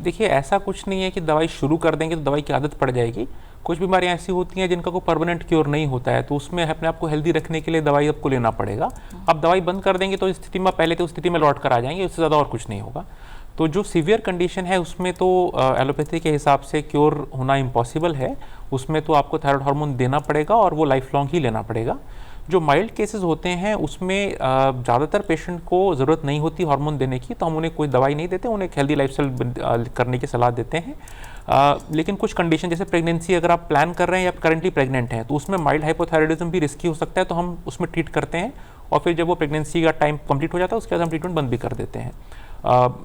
देखिए, ऐसा कुछ नहीं है कि दवाई शुरू कर देंगे तो दवाई की आदत पड़ जाएगी। कुछ बीमारियां ऐसी होती हैं जिनका कोई परमानेंट क्योर नहीं होता है, तो उसमें अपने आप को हेल्दी रखने के लिए दवाई आपको लेना पड़ेगा। अब दवाई बंद कर देंगे तो स्थिति में पहले तो स्थिति में लौट कर आ जाएंगे, उससे ज़्यादा और कुछ नहीं होगा। तो जो सीवियर कंडीशन है उसमें तो एलोपैथी के हिसाब से क्योर होना इम्पॉसिबल है। उसमें तो आपको थायराइड हार्मोन देना पड़ेगा और वो लाइफ लॉन्ग ही लेना पड़ेगा। जो माइल्ड केसेस होते हैं उसमें ज़्यादातर पेशेंट को ज़रूरत नहीं होती हार्मोन देने की, तो हम उन्हें कोई दवाई नहीं देते, उन्हें एक हेल्दी लाइफस्टाइल करने की सलाह देते हैं। लेकिन कुछ कंडीशन जैसे प्रेगनेंसी अगर आप प्लान कर रहे हैं या करेंटली प्रेग्नेंट हैं तो उसमें माइल्ड हाइपोथायराइडिज्म भी रिस्की हो सकता है, तो हम उसमें ट्रीट करते हैं और फिर जब वो प्रेगनेंसी का टाइम कंप्लीट हो जाता है उसके बाद हम ट्रीटमेंट बंद भी कर देते हैं।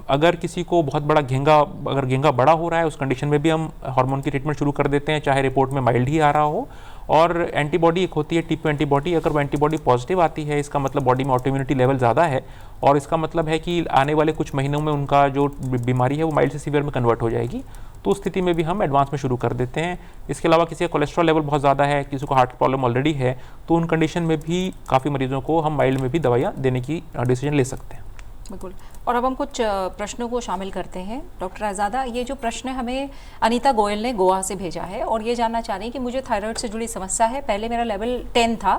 अगर किसी को बहुत बड़ा घेंगा बड़ा हो रहा है उस कंडीशन में भी हम हार्मोन की ट्रीटमेंट शुरू कर देते हैं, चाहे रिपोर्ट में माइल्ड ही आ रहा हो। और एंटीबॉडी एक होती है टी2 एंटीबॉडी, अगर वो एंटीबॉडी पॉजिटिव आती है इसका मतलब बॉडी में ऑटोइम्यूनिटी लेवल ज़्यादा है और इसका मतलब है कि आने वाले कुछ महीनों में उनका जो बीमारी है वो माइल्ड से सीवियर में कन्वर्ट हो जाएगी, तो उस स्थिति में भी हम एडवांस में शुरू कर देते हैं। इसके अलावा किसी का कोलेस्ट्रॉल लेवल बहुत ज़्यादा है, किसी को हार्ट प्रॉब्लम ऑलरेडी है, तो उन कंडीशन में भी काफ़ी मरीजों को हम माइल्ड में भी दवाइयाँ देने की डिसीजन ले सकते हैं। बिल्कुल। और अब हम कुछ प्रश्नों को शामिल करते हैं। डॉक्टर आज़ादा, ये जो प्रश्न हमें अनीता गोयल ने गोवा से भेजा है और ये जानना चाह रही हैं कि मुझे थायराइड से जुड़ी समस्या है, पहले मेरा लेवल 10 था,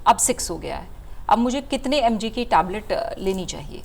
अब 6 हो गया है, अब मुझे कितने mg की टैबलेट लेनी चाहिए?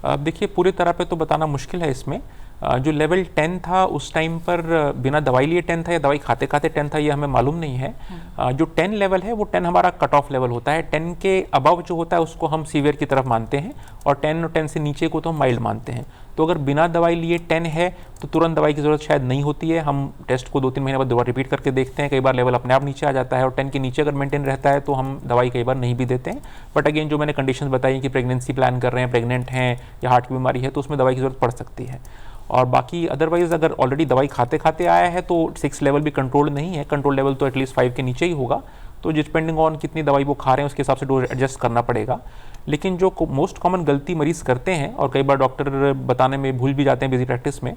देखिए, पूरी तरह पे तो बताना मुश्किल है इसमें। जो लेवल 10 था उस टाइम पर बिना दवाई लिए 10 था या दवाई खाते खाते 10 था, ये हमें मालूम नहीं है। जो 10 लेवल है वो 10 हमारा कट ऑफ लेवल होता है। 10 के अबव जो होता है उसको हम सीवियर की तरफ मानते हैं और 10 से नीचे को तो हम माइल्ड मानते हैं। तो अगर बिना दवाई लिए 10 है तो तुरंत दवाई की ज़रूरत शायद नहीं होती है। हम टेस्ट को 2-3 महीने बाद दोबारा रिपीट करके देखते हैं, कई बार लेवल अपने आप नीचे आ जाता है और 10 के नीचे अगर मेंटेन रहता है तो हम दवाई कई बार नहीं भी देते हैं। बट अगेन जो मैंने कंडीशंस बताई कि प्रेगनेंसी प्लान कर रहे हैं, प्रेग्नेंट हैं या हार्ट की बीमारी है, तो उसमें दवाई की ज़रूरत पड़ सकती है। और बाकी अदरवाइज अगर ऑलरेडी दवाई खाते खाते आया है तो 6 लेवल भी कंट्रोल नहीं है, कंट्रोल लेवल तो एटलीस्ट 5 के नीचे ही होगा। तो डिपेंडिंग ऑन कितनी दवाई वो खा रहे हैं उसके हिसाब से डोज एडजस्ट करना पड़ेगा। लेकिन जो मोस्ट कॉमन गलती मरीज़ करते हैं और कई बार डॉक्टर बताने में भूल भी जाते हैं बिजी प्रैक्टिस में,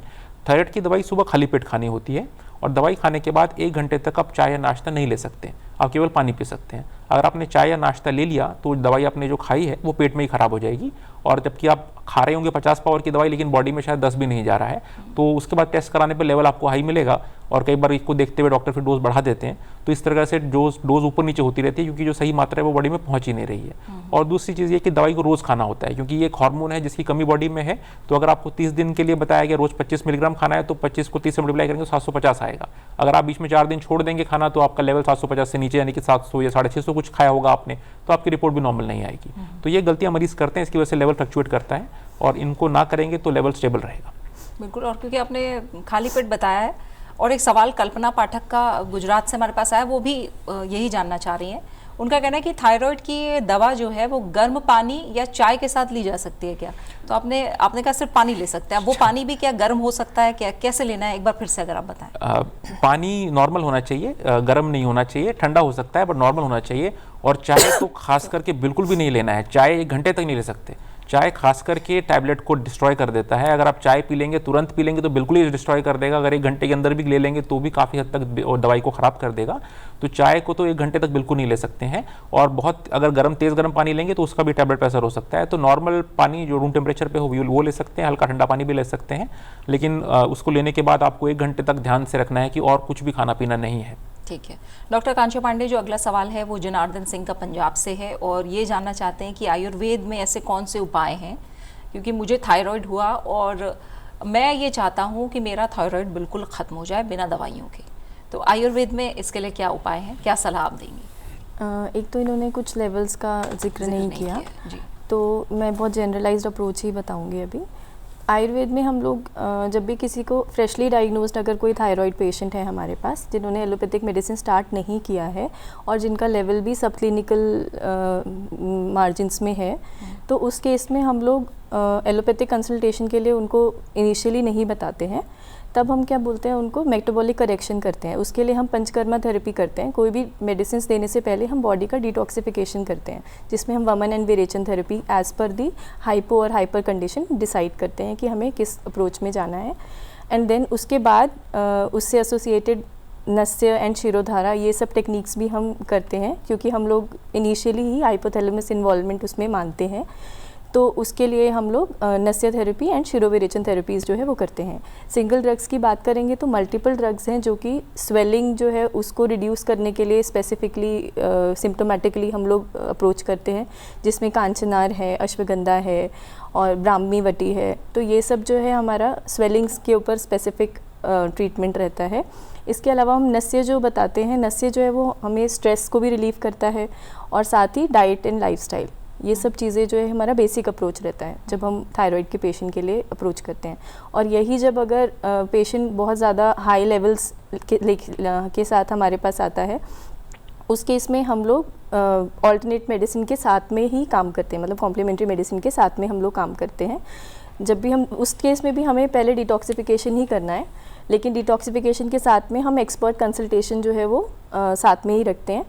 थायराइड की दवाई सुबह खाली पेट खानी होती है और दवाई खाने के बाद 1 घंटे तक आप चाय या नाश्ता नहीं ले सकते, आप केवल पानी पी सकते हैं। अगर आपने चाय या नाश्ता ले लिया तो दवाई आपने जो खाई है वो पेट में ही ख़राब हो जाएगी, और जबकि आप खा रहे होंगे 50 पावर की दवाई लेकिन बॉडी में शायद 10 भी नहीं जा रहा है, तो उसके बाद टेस्ट कराने पर लेवल आपको हाई मिलेगा और कई बार इसको देखते हुए डॉक्टर फिर डोज बढ़ा देते हैं। तो इस तरह से डोज ऊपर नीचे होती रहती है क्योंकि जो सही मात्रा है वो बॉडी में पहुंच ही नहीं रही है। और दूसरी चीज़ ये कि दवाई को रोज़ खाना होता है क्योंकि ये एक हार्मोन है जिसकी कमी बॉडी में है। तो अगर आपको 30 दिन के लिए बताया गया रोज़ 25 मिलीग्राम खाना है तो 25 को 30 से मल्टीप्लाई करेंगे तो 750 आएगा। अगर आप बीच में 4 दिन छोड़ देंगे खाना तो आपका लेवल 750 से नीचे यानी कि 700 या 650 कुछ खाया होगा आपने, तो आपकी रिपोर्ट भी नॉर्मल नहीं आएगी। तो ये गलतियाँ मरीज़ करते हैं, इसकी वजह से लेवल फ्लक्चुएट करता है और इनको ना करेंगे तो लेवल स्टेबल रहेगा। बिल्कुल। और क्योंकि आपने खाली पेट बताया है और एक सवाल कल्पना पाठक का गुजरात से हमारे पास आया, वो भी यही जानना चाह रही हैं। उनका कहना है कि थायराइड की दवा जो है वो गर्म पानी या चाय के साथ ली जा सकती है क्या? तो आपने कहा सिर्फ पानी ले सकते हैं, वो पानी भी क्या गर्म हो सकता है, क्या कैसे लेना है, एक बार फिर से अगर आप बताएं। पानी नॉर्मल होना चाहिए, गर्म नहीं होना चाहिए, ठंडा हो सकता है पर नॉर्मल होना चाहिए। और चाय तो खास करके बिल्कुल भी नहीं लेना है, चाय 1 घंटे तक नहीं ले सकते। चाय खास करके टैबलेट को डिस्ट्रॉय कर देता है। अगर आप चाय पी लेंगे, तुरंत पी लेंगे तो बिल्कुल ही डिस्ट्रॉय कर देगा। अगर 1 घंटे के अंदर भी ले लेंगे तो भी काफ़ी हद तक दवाई को ख़राब कर देगा। तो चाय को तो 1 घंटे तक बिल्कुल नहीं ले सकते हैं। और बहुत अगर तेज़ गर्म पानी लेंगे तो उसका भी टैबलेट पे असर हो सकता है। तो नॉर्मल पानी जो रूम टेम्परेचर पे हो वो ले सकते हैं, हल्का ठंडा पानी भी ले सकते हैं। लेकिन उसको लेने के बाद आपको 1 घंटे तक ध्यान से रखना है कि और कुछ भी खाना पीना नहीं है। ठीक है। डॉक्टर कांक्षा पांडे, जो अगला सवाल है वो जनार्दन सिंह का पंजाब से है और ये जानना चाहते हैं कि आयुर्वेद में ऐसे कौन से उपाय हैं, क्योंकि मुझे थायराइड हुआ और मैं ये चाहता हूँ कि मेरा थायराइड बिल्कुल ख़त्म हो जाए बिना दवाइयों के। तो आयुर्वेद में इसके लिए क्या उपाय हैं, क्या सलाह आप देंगी? एक तो इन्होंने कुछ लेवल्स का जिक्र नहीं किया जी। तो मैं बहुत जनरलाइज्ड अप्रोच ही बताऊंगी अभी। आयुर्वेद में हम लोग जब भी किसी को फ्रेशली डायग्नोस्ड अगर कोई थायराइड पेशेंट है हमारे पास जिन्होंने एलोपैथिक मेडिसिन स्टार्ट नहीं किया है और जिनका लेवल भी सब क्लिनिकल मार्जिन्स में है, तो उस केस में हम लोग एलोपैथिक कंसल्टेशन के लिए उनको इनिशियली नहीं बताते हैं। तब हम क्या बोलते हैं, उनको मेटाबॉलिक करेक्शन करते हैं। उसके लिए हम पंचकर्मा थेरेपी करते हैं। कोई भी मेडिसिन देने से पहले हम बॉडी का डिटॉक्सिफिकेशन करते हैं, जिसमें हम वमन and विरेचन therapy as per the hypo और हाइपर कंडीशन डिसाइड करते हैं कि हमें किस अप्रोच में जाना है। एंड देन उसके बाद उससे एसोसिएटेड नस्य एंड शिरोधारा, ये सब टेक्निक्स भी हम करते हैं, क्योंकि हम लोग इनिशियली ही हाइपोथैलेमस इन्वॉल्वमेंट उसमें मानते हैं। तो उसके लिए हम लोग नस्य थेरेपी एंड शिरोविरेचन थेरेपीज़ जो है वो करते हैं। सिंगल ड्रग्स की बात करेंगे तो मल्टीपल ड्रग्स हैं जो कि स्वेलिंग जो है उसको रिड्यूस करने के लिए स्पेसिफिकली सिम्टोमेटिकली हम लोग अप्रोच करते हैं, जिसमें कांचनार है, अश्वगंधा है और ब्राह्मी वटी है। तो ये सब जो है हमारा स्वेलिंग्स के ऊपर स्पेसिफिक ट्रीटमेंट रहता है। इसके अलावा हम नस्य जो बताते हैं, नस्य जो है वो हमें स्ट्रेस को भी रिलीव करता है और साथ ही डाइट एंड लाइफस्टाइल, ये सब चीज़ें जो है हमारा बेसिक अप्रोच रहता है जब हम थायराइड के पेशेंट के लिए अप्रोच करते हैं। और यही जब अगर पेशेंट बहुत ज़्यादा हाई लेवल्स के साथ हमारे पास आता है, उस केस में हम लोग ऑल्टरनेट मेडिसिन के साथ में ही काम करते हैं, मतलब कॉम्प्लीमेंट्री मेडिसिन के साथ में हम लोग काम करते हैं। जब भी हम उस केस में भी हमें पहले डिटॉक्सिफिकेशन ही करना है, लेकिन डिटॉक्सिफिकेशन के साथ में हम एक्सपर्ट कंसल्टेशन जो है वो साथ में ही रखते हैं।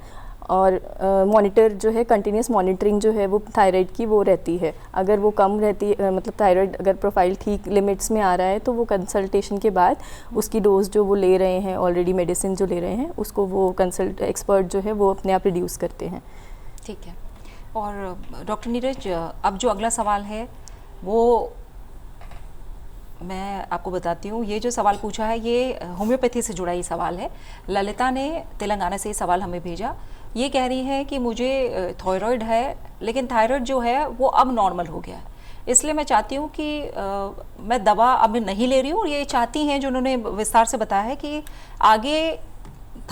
और मॉनिटर जो है, कंटिन्यूस मॉनिटरिंग जो है वो थायराइड की वो रहती है। अगर वो कम रहती है, मतलब थायराइड अगर प्रोफाइल ठीक लिमिट्स में आ रहा है, तो वो कंसल्टेशन के बाद उसकी डोज जो वो ले रहे हैं, ऑलरेडी मेडिसिन जो ले रहे हैं, उसको वो एक्सपर्ट जो है वो अपने आप रिड्यूस करते हैं। ठीक है। और डॉक्टर नीरज, अब जो अगला सवाल है वो मैं आपको बताती हूँ। ये जो सवाल पूछा है ये होम्योपैथी से जुड़ा ही सवाल है। ललिता ने तेलंगाना से ये सवाल हमें भेजा। ये कह रही है कि मुझे थायराइड है, लेकिन थायराइड जो है वो अब नॉर्मल हो गया है, इसलिए मैं चाहती हूँ कि मैं दवा अब नहीं ले रही हूँ। और ये चाहती हैं, जो उन्होंने विस्तार से बताया है, कि आगे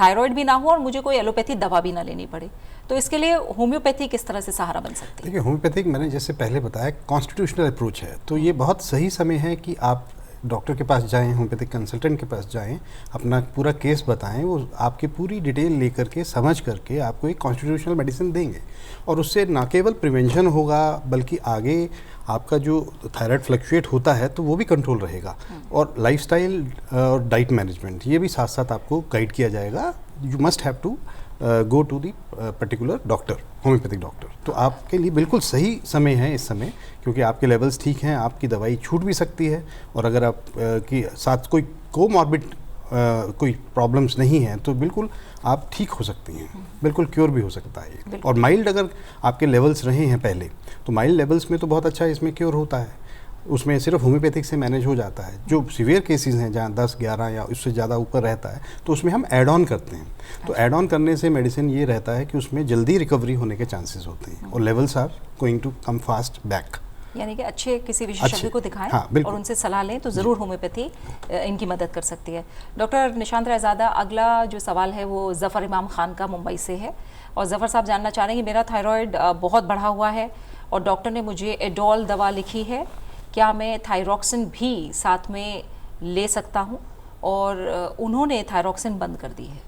थायराइड भी ना हो और मुझे कोई एलोपैथी दवा भी ना लेनी पड़े। तो इसके लिए होम्योपैथी किस तरह से सहारा बन सकती है? देखिए, होम्योपैथिक मैंने जैसे पहले बताया कॉन्स्टिट्यूशनल अप्रोच है, तो ये बहुत सही समय है कि आप डॉक्टर के पास जाएं, होम्योपैथिक कंसल्टेंट के पास जाएं, अपना पूरा केस बताएं, वो आपकी पूरी डिटेल लेकर के समझ करके आपको एक कॉन्स्टिट्यूशनल मेडिसिन देंगे। और उससे ना केवल प्रिवेंशन होगा, बल्कि आगे आपका जो थायराइड फ्लक्चुएट होता है तो वो भी कंट्रोल रहेगा। और लाइफस्टाइल और डाइट मैनेजमेंट ये भी साथ साथ आपको गाइड किया जाएगा। You must have to go to the particular doctor, homeopathic doctor. तो आपके लिए बिल्कुल सही समय है इस समय, क्योंकि आपके लेवल्स ठीक हैं, आपकी दवाई छूट भी सकती है। और अगर आप के साथ कोई कोमॉर्बिड कोई प्रॉब्लम्स नहीं हैं तो बिल्कुल आप ठीक हो सकती हैं, बिल्कुल क्योर भी हो सकता है। और माइल्ड अगर आपके लेवल्स रहे हैं पहले, तो माइल्ड लेवल्स में तो बहुत अच्छा इसमें क्योर होता है, उसमें सिर्फ होम्योपैथिक से मैनेज हो जाता है। जो सीवियर केसेस हैं जहाँ 10, 11 या उससे ज़्यादा ऊपर रहता है, तो उसमें हम ऐड ऑन करते हैं। तो ऐड ऑन करने से मेडिसिन ये रहता है कि उसमें जल्दी रिकवरी होने के चांसेस होते हैं और levels are going to come fast back. यानी कि अच्छे किसी विशेषज्ञ को दिखाएं, हाँ, और उनसे सलाह लें, तो ज़रूर होम्योपैथी इनकी मदद कर सकती है। डॉक्टर निशांत रायज़ादा, अगला जो सवाल है वो ज़फ़र इमाम खान का मुंबई से है। और ज़फ़र साहब जानना चाह रहे हैं कि मेरा थायराइड बहुत बढ़ा हुआ है और डॉक्टर ने मुझे एडोल दवा लिखी है, क्या मैं थायरॉक्सिन भी साथ में ले सकता हूँ? और उन्होंने थायरॉक्सिन बंद कर दी है।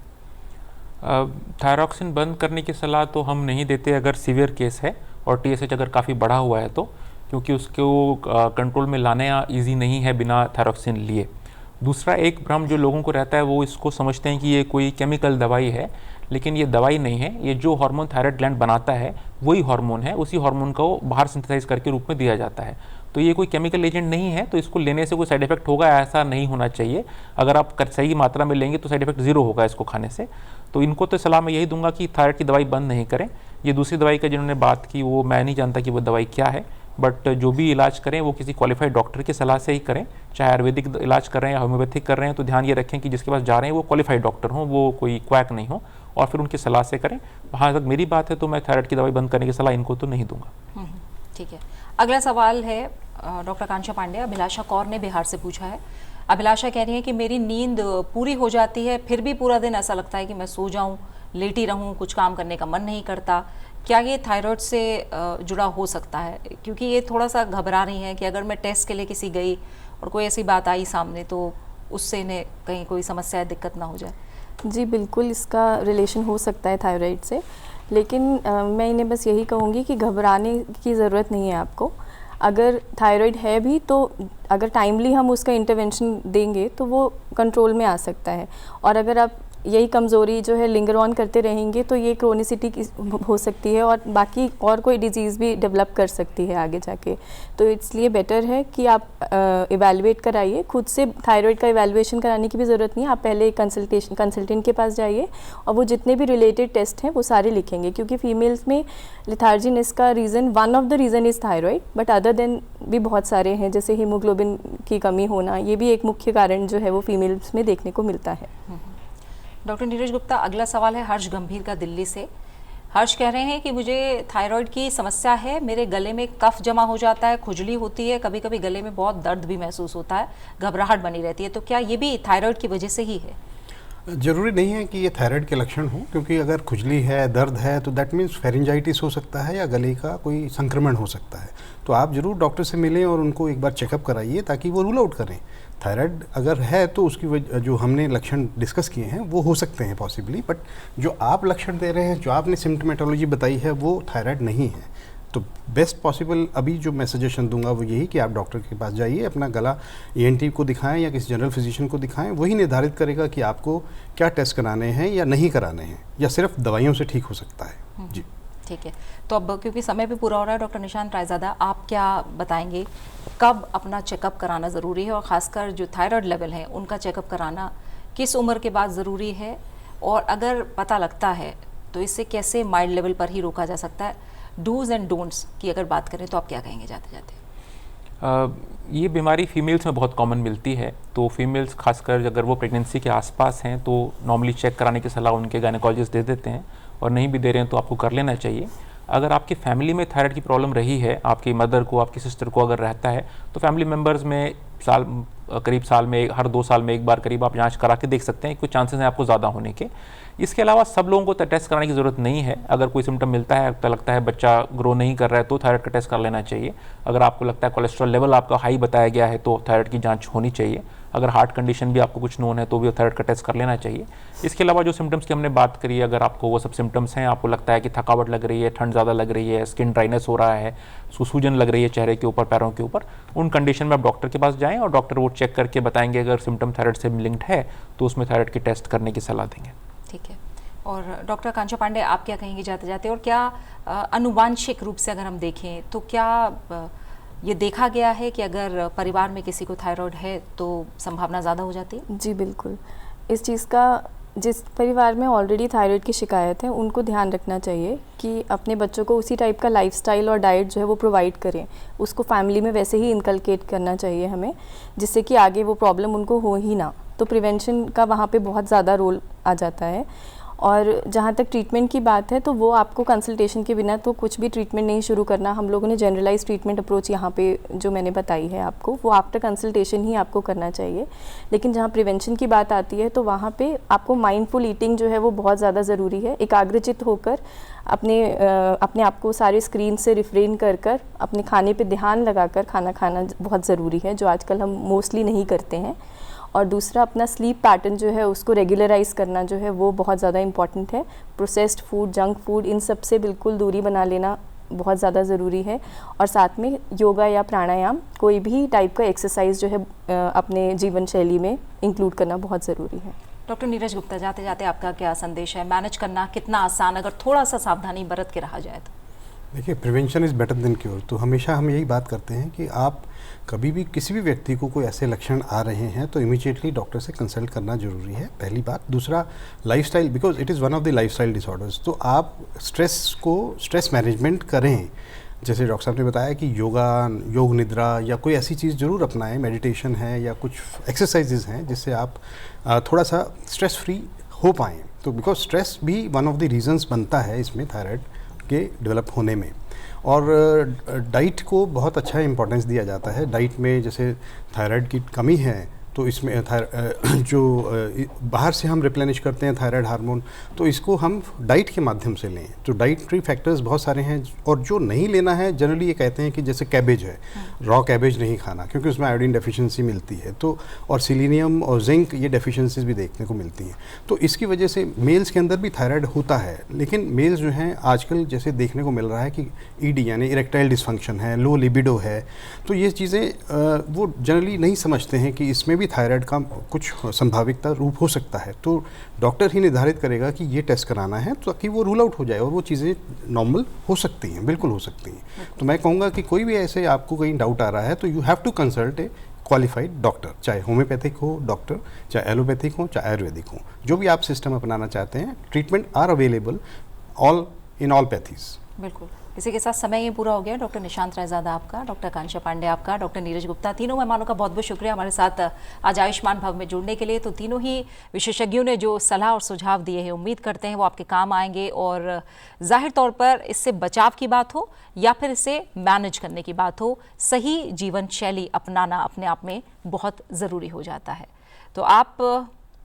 थायरॉक्सिन बंद करने की सलाह तो हम नहीं देते अगर सीवियर केस है और TSH अगर काफ़ी बढ़ा हुआ है तो, क्योंकि उसको कंट्रोल में लाने ईजी नहीं है बिना थायरॉक्सिन लिए। दूसरा एक भ्रम जो लोगों को रहता है वो इसको समझते हैं कि ये कोई केमिकल दवाई है, लेकिन ये दवाई नहीं है। ये जो हार्मोन थायराइड ग्लैंड बनाता है वही हार्मोन है, उसी हार्मोन को बाहर सिंथेसाइज करके रूप में दिया जाता है। तो ये कोई केमिकल एजेंट नहीं है, तो इसको लेने से कोई साइड इफेक्ट होगा ऐसा नहीं होना चाहिए। अगर आप सही मात्रा में लेंगे तो साइड इफेक्ट ज़ीरो होगा इसको खाने से। तो इनको तो सलाह मैं यही दूंगा कि थायराइड की दवाई बंद नहीं करें। ये दूसरी दवाई का जिन्होंने बात की वो मैं नहीं जानता कि वो दवाई क्या है, बट जो भी इलाज करें वो किसी क्वालिफाइड डॉक्टर की सलाह से ही करें। चाहे आयुर्वेदिक इलाज कर रहे हैं या होम्योपैथिक कर रहे हैं तो ध्यान ये रखें कि जिसके पास जा रहे हैं वो क्वालिफाइड डॉक्टर हों, वो कोई क्वैक नहीं हो, और फिर उनकी सलाह से करें। वहाँ तक मेरी बात है तो मैं थायराइड की दवाई बंद करने की सलाह इनको तो नहीं दूंगा। ठीक है। अगला सवाल है डॉक्टर कांक्षा पांडे, अभिलाषा कौर ने बिहार से पूछा है। अभिलाषा कह रही है कि मेरी नींद पूरी हो जाती है, फिर भी पूरा दिन ऐसा लगता है कि मैं सो जाऊं, लेटी रहूं, कुछ काम करने का मन नहीं करता। क्या ये थायराइड से जुड़ा हो सकता है? क्योंकि ये थोड़ा सा घबरा रही हैं कि अगर मैं टेस्ट के लिए किसी गई और कोई ऐसी बात आई सामने तो उससे इन्हें कहीं कोई समस्या या दिक्कत ना हो जाए। जी बिल्कुल, इसका रिलेशन हो सकता है थायराइड से, लेकिन मैं इन्हें बस यही कहूँगी कि घबराने की ज़रूरत नहीं है आपको। अगर थायराइड है भी तो अगर टाइमली हम उसका इंटरवेंशन देंगे तो वो कंट्रोल में आ सकता है, और अगर आप यही कमज़ोरी जो है लिंगर ऑन करते रहेंगे तो ये क्रोनिसिटी हो सकती है और बाकी और कोई डिजीज़ भी डेवलप कर सकती है आगे जाके। तो इसलिए बेटर है कि आप इवैल्यूएट कराइए। खुद से थायराइड का इवैल्यूएशन कराने की भी ज़रूरत नहीं है, आप पहले कंसल्टेंट के पास जाइए और वो जितने भी रिलेटेड टेस्ट हैं वो सारे लिखेंगे, क्योंकि फीमेल्स में लिथार्जीनेस का reason one of the reason is thyroid, but other than भी बहुत सारे हैं, जैसे हीमोग्लोबिन की कमी होना, ये भी एक मुख्य कारण जो है वो फीमेल्स में देखने को मिलता है। डॉक्टर नीरज गुप्ता, अगला सवाल है हर्ष गंभीर का दिल्ली से। हर्ष कह रहे हैं कि मुझे थायराइड की समस्या है, मेरे गले में कफ जमा हो जाता है, खुजली होती है, कभी कभी गले में बहुत दर्द भी महसूस होता है, घबराहट बनी रहती है। तो क्या ये भी थायराइड की वजह से ही है? ज़रूरी नहीं है कि ये थायराइड के लक्षण हो, क्योंकि अगर खुजली है, दर्द है तो दैट मीन्स फेरिंजाइटिस हो सकता है या गले का कोई संक्रमण हो सकता है। तो आप ज़रूर डॉक्टर से मिलें और उनको एक बार चेकअप कराइए ताकि वो रूल आउट करें। थायराइड अगर है तो उसकी जो हमने लक्षण डिस्कस किए हैं वो हो सकते हैं पॉसिबली, बट जो आप लक्षण दे रहे हैं, जो आपने सिम्टमेटोलॉजी बताई है वो थायराइड नहीं है। तो बेस्ट पॉसिबल अभी जो मैं सजेशन दूंगा वो यही कि आप डॉक्टर के पास जाइए, अपना गला ENT को दिखाएं या किसी जनरल फिजिशियन को दिखाएं। वही निर्धारित करेगा कि आपको क्या टेस्ट कराने हैं या नहीं कराने हैं, या सिर्फ दवाइयों से ठीक हो सकता है। जी ठीक है। तो अब क्योंकि समय भी पूरा हो रहा है, डॉक्टर निशांत रायज़ादा, आप क्या बताएंगे कब अपना चेकअप कराना ज़रूरी है, और ख़ासकर जो थायराइड लेवल है उनका चेकअप कराना किस उम्र के बाद ज़रूरी है, और अगर पता लगता है तो इससे कैसे माइल्ड लेवल पर ही रोका जा सकता है? डूज एंड डोंट्स की अगर बात करें तो आप क्या कहेंगे जाते जाते? ये बीमारी फीमेल्स में बहुत कॉमन मिलती है, तो फीमेल्स खासकर अगर वो प्रेगनेंसी के आसपास हैं तो नॉर्मली चेक कराने की सलाह उनके गायनेकोलॉजिस्ट दे देते हैं, और नहीं भी दे रहे हैं तो आपको कर लेना चाहिए। अगर आपकी फैमिली में थायराइड की प्रॉब्लम रही है, आपकी मदर को, आपकी सिस्टर को अगर रहता है, तो फैमिली मेम्बर्स में करीब साल में हर 2 साल में एक बार करीब आप जांच करा के देख सकते हैं, कुछ चांसेस हैं आपको ज़्यादा होने के। इसके अलावा सब लोगों को टेस्ट कराने की ज़रूरत नहीं है। अगर कोई सिम्टम मिलता है तो लगता है बच्चा ग्रो नहीं कर रहा है तो थायराइड का टेस्ट कर लेना चाहिए। अगर आपको लगता है कोलेस्ट्रॉल लेवल आपका हाई बताया गया है तो थायराइड की जांच होनी चाहिए। अगर हार्ट कंडीशन भी आपको कुछ नोन है तो भी थायराइड का टेस्ट कर लेना चाहिए। इसके अलावा जो सिम्टम्स की हमने बात करी, अगर आपको वो सब सिम्टम्स हैं, आपको लगता है कि थकावट लग रही है, ठंड ज़्यादा लग रही है, स्किन ड्राइनेस हो रहा है, सूजन लग रही है चेहरे के ऊपर, पैरों के ऊपर, उन कंडीशन में आप डॉक्टर के पास जाएँ और डॉक्टर वो चेक करके बताएंगे। अगर सिम्टम थायराइड से लिंक्ड है तो उसमें थायराइड की टेस्ट करने की सलाह देंगे। ठीक है। और डॉक्टर कांक्षा पांडे, आप क्या कहेंगे जाते जाते, और क्या अनुवांशिक रूप से अगर हम देखें तो क्या ये देखा गया है कि अगर परिवार में किसी को थायराइड है तो संभावना ज़्यादा हो जाती है? जी बिल्कुल, इस चीज़ का जिस परिवार में ऑलरेडी थायराइड की शिकायत है उनको ध्यान रखना चाहिए कि अपने बच्चों को उसी टाइप का लाइफस्टाइल और डाइट जो है वो प्रोवाइड करें। उसको फैमिली में वैसे ही इनकलकेट करना चाहिए हमें, जिससे कि आगे वो प्रॉब्लम उनको हो ही ना। तो प्रिवेंशन का वहाँ पे बहुत ज़्यादा रोल आ जाता है। और जहाँ तक ट्रीटमेंट की बात है तो वो आपको कंसल्टेशन के बिना तो कुछ भी ट्रीटमेंट नहीं शुरू करना। हम लोगों ने जनरलाइज ट्रीटमेंट अप्रोच यहाँ पे जो मैंने बताई है आपको, वो आफ्टर कंसल्टेशन ही आपको करना चाहिए। लेकिन जहाँ प्रिवेंशन की बात आती है तो वहाँ पे आपको माइंडफुल ईटिंग जो है वो बहुत ज़्यादा ज़रूरी है। एकाग्रचित होकर अपने आप को सारे स्क्रीन से रिफ्रेन कर अपने खाने पे ध्यान लगाकर खाना खाना बहुत ज़रूरी है, जो आजकल हम मोस्टली नहीं करते हैं। और दूसरा अपना स्लीप पैटर्न जो है उसको रेगुलराइज करना जो है वो बहुत ज़्यादा इम्पॉर्टेंट है। प्रोसेस्ड फूड, जंक फूड, इन सब से बिल्कुल दूरी बना लेना बहुत ज़्यादा ज़रूरी है। और साथ में योगा या प्राणायाम, कोई भी टाइप का एक्सरसाइज जो है अपने जीवन शैली में इंक्लूड करना बहुत ज़रूरी है। डॉक्टर नीरज गुप्ता, जाते जाते आपका क्या संदेश है? मैनेज करना कितना आसान अगर थोड़ा सा सावधानी बरत के रहा जाए तो? देखिए, prevention is better than cure. तो हमेशा हम यही बात करते हैं कि आप कभी भी किसी भी व्यक्ति को कोई ऐसे लक्षण आ रहे हैं तो इमीडिएटली डॉक्टर से कंसल्ट करना ज़रूरी है, पहली बात। दूसरा, lifestyle, because it is one of the lifestyle disorders. तो आप स्ट्रेस मैनेजमेंट करें। जैसे डॉक्टर साहब ने बताया कि योग निद्रा या कोई ऐसी चीज़ ज़रूर अपनाएं, मेडिटेशन है या कुछ एक्सरसाइजेज हैं जिससे आप थोड़ा सा स्ट्रेस फ्री हो पाएँ। तो बिकॉज स्ट्रेस भी वन ऑफ द रीजंस बनता है इसमें थायराइड के डेवलप होने में। और डाइट को बहुत अच्छा इंपॉर्टेंस दिया जाता है। डाइट में जैसे थायराइड की कमी है तो इसमें जो बाहर से हम रिप्लेनिश करते हैं थायराइड हार्मोन, तो इसको हम डाइट के माध्यम से लें। तो डाइटरी फैक्टर्स बहुत सारे हैं। और जो नहीं लेना है, जनरली ये कहते हैं कि जैसे कैबेज है, रॉ कैबेज नहीं खाना क्योंकि उसमें आयोडीन डेफिशिएंसी मिलती है। तो और सिलीनियम और जिंक, ये डेफिशिएंसीज भी देखने को मिलती हैं। तो इसकी वजह से मेल्स के अंदर भी थायराइड होता है। लेकिन मेल्स जो हैं आजकल जैसे देखने को मिल रहा है कि ईडी यानी इरेक्टाइल डिसफंक्शन है, लो लिबिडो है, तो ये चीज़ें वो जनरली नहीं समझते हैं कि इसमें भी थायराइड का कुछ संभावित रूप हो सकता है। तो डॉक्टर ही निर्धारित करेगा कि ये टेस्ट कराना है ताकि वो रूल आउट हो जाए और वो चीज़ें नॉर्मल हो सकती हैं, बिल्कुल हो सकती हैं। तो मैं कहूँगा कि कोई भी ऐसे आपको कहीं डाउट आ रहा है तो you have to consult a qualified doctor, चाहे होम्योपैथिक हो डॉक्टर, चाहे एलोपैथिक हो, चाहे आयुर्वेदिक हो। जो भी आप सिस्टम अपनाना चाहते हैं, treatment are available in all pathies. बिल्कुल। इसी के साथ समय ये पूरा हो गया। डॉक्टर निशांत रायजादा आपका, डॉक्टर कांक्षा पांडे आपका, डॉक्टर नीरज गुप्ता, तीनों मेहमानों का बहुत बहुत शुक्रिया हमारे साथ आज आयुष्मान भव में जुड़ने के लिए। तो तीनों ही विशेषज्ञों ने जो सलाह और सुझाव दिए हैं, उम्मीद करते हैं वो आपके काम आएंगे। और जाहिर तौर पर इससे बचाव की बात हो या फिर इसे मैनेज करने की बात हो, सही जीवन शैली अपनाना अपने आप में बहुत ज़रूरी हो जाता है। तो आप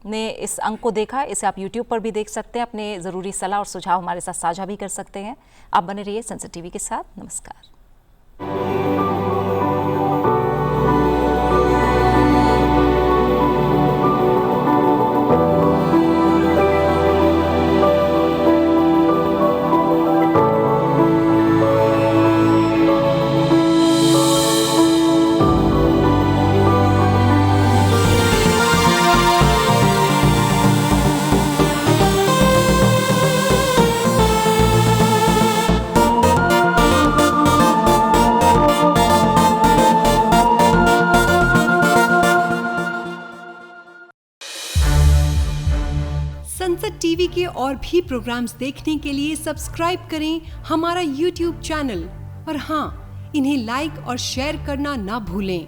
ने इस अंक को देखा, इसे आप YouTube पर भी देख सकते हैं। अपने ज़रूरी सलाह और सुझाव हमारे साथ साझा भी कर सकते हैं। आप बने रहिए सनसेट टीवी के साथ। नमस्कार। सनसेट टीवी के और भी प्रोग्राम्स देखने के लिए सब्सक्राइब करें हमारा YouTube चैनल और हाँ, इन्हें लाइक और शेयर करना ना भूलें।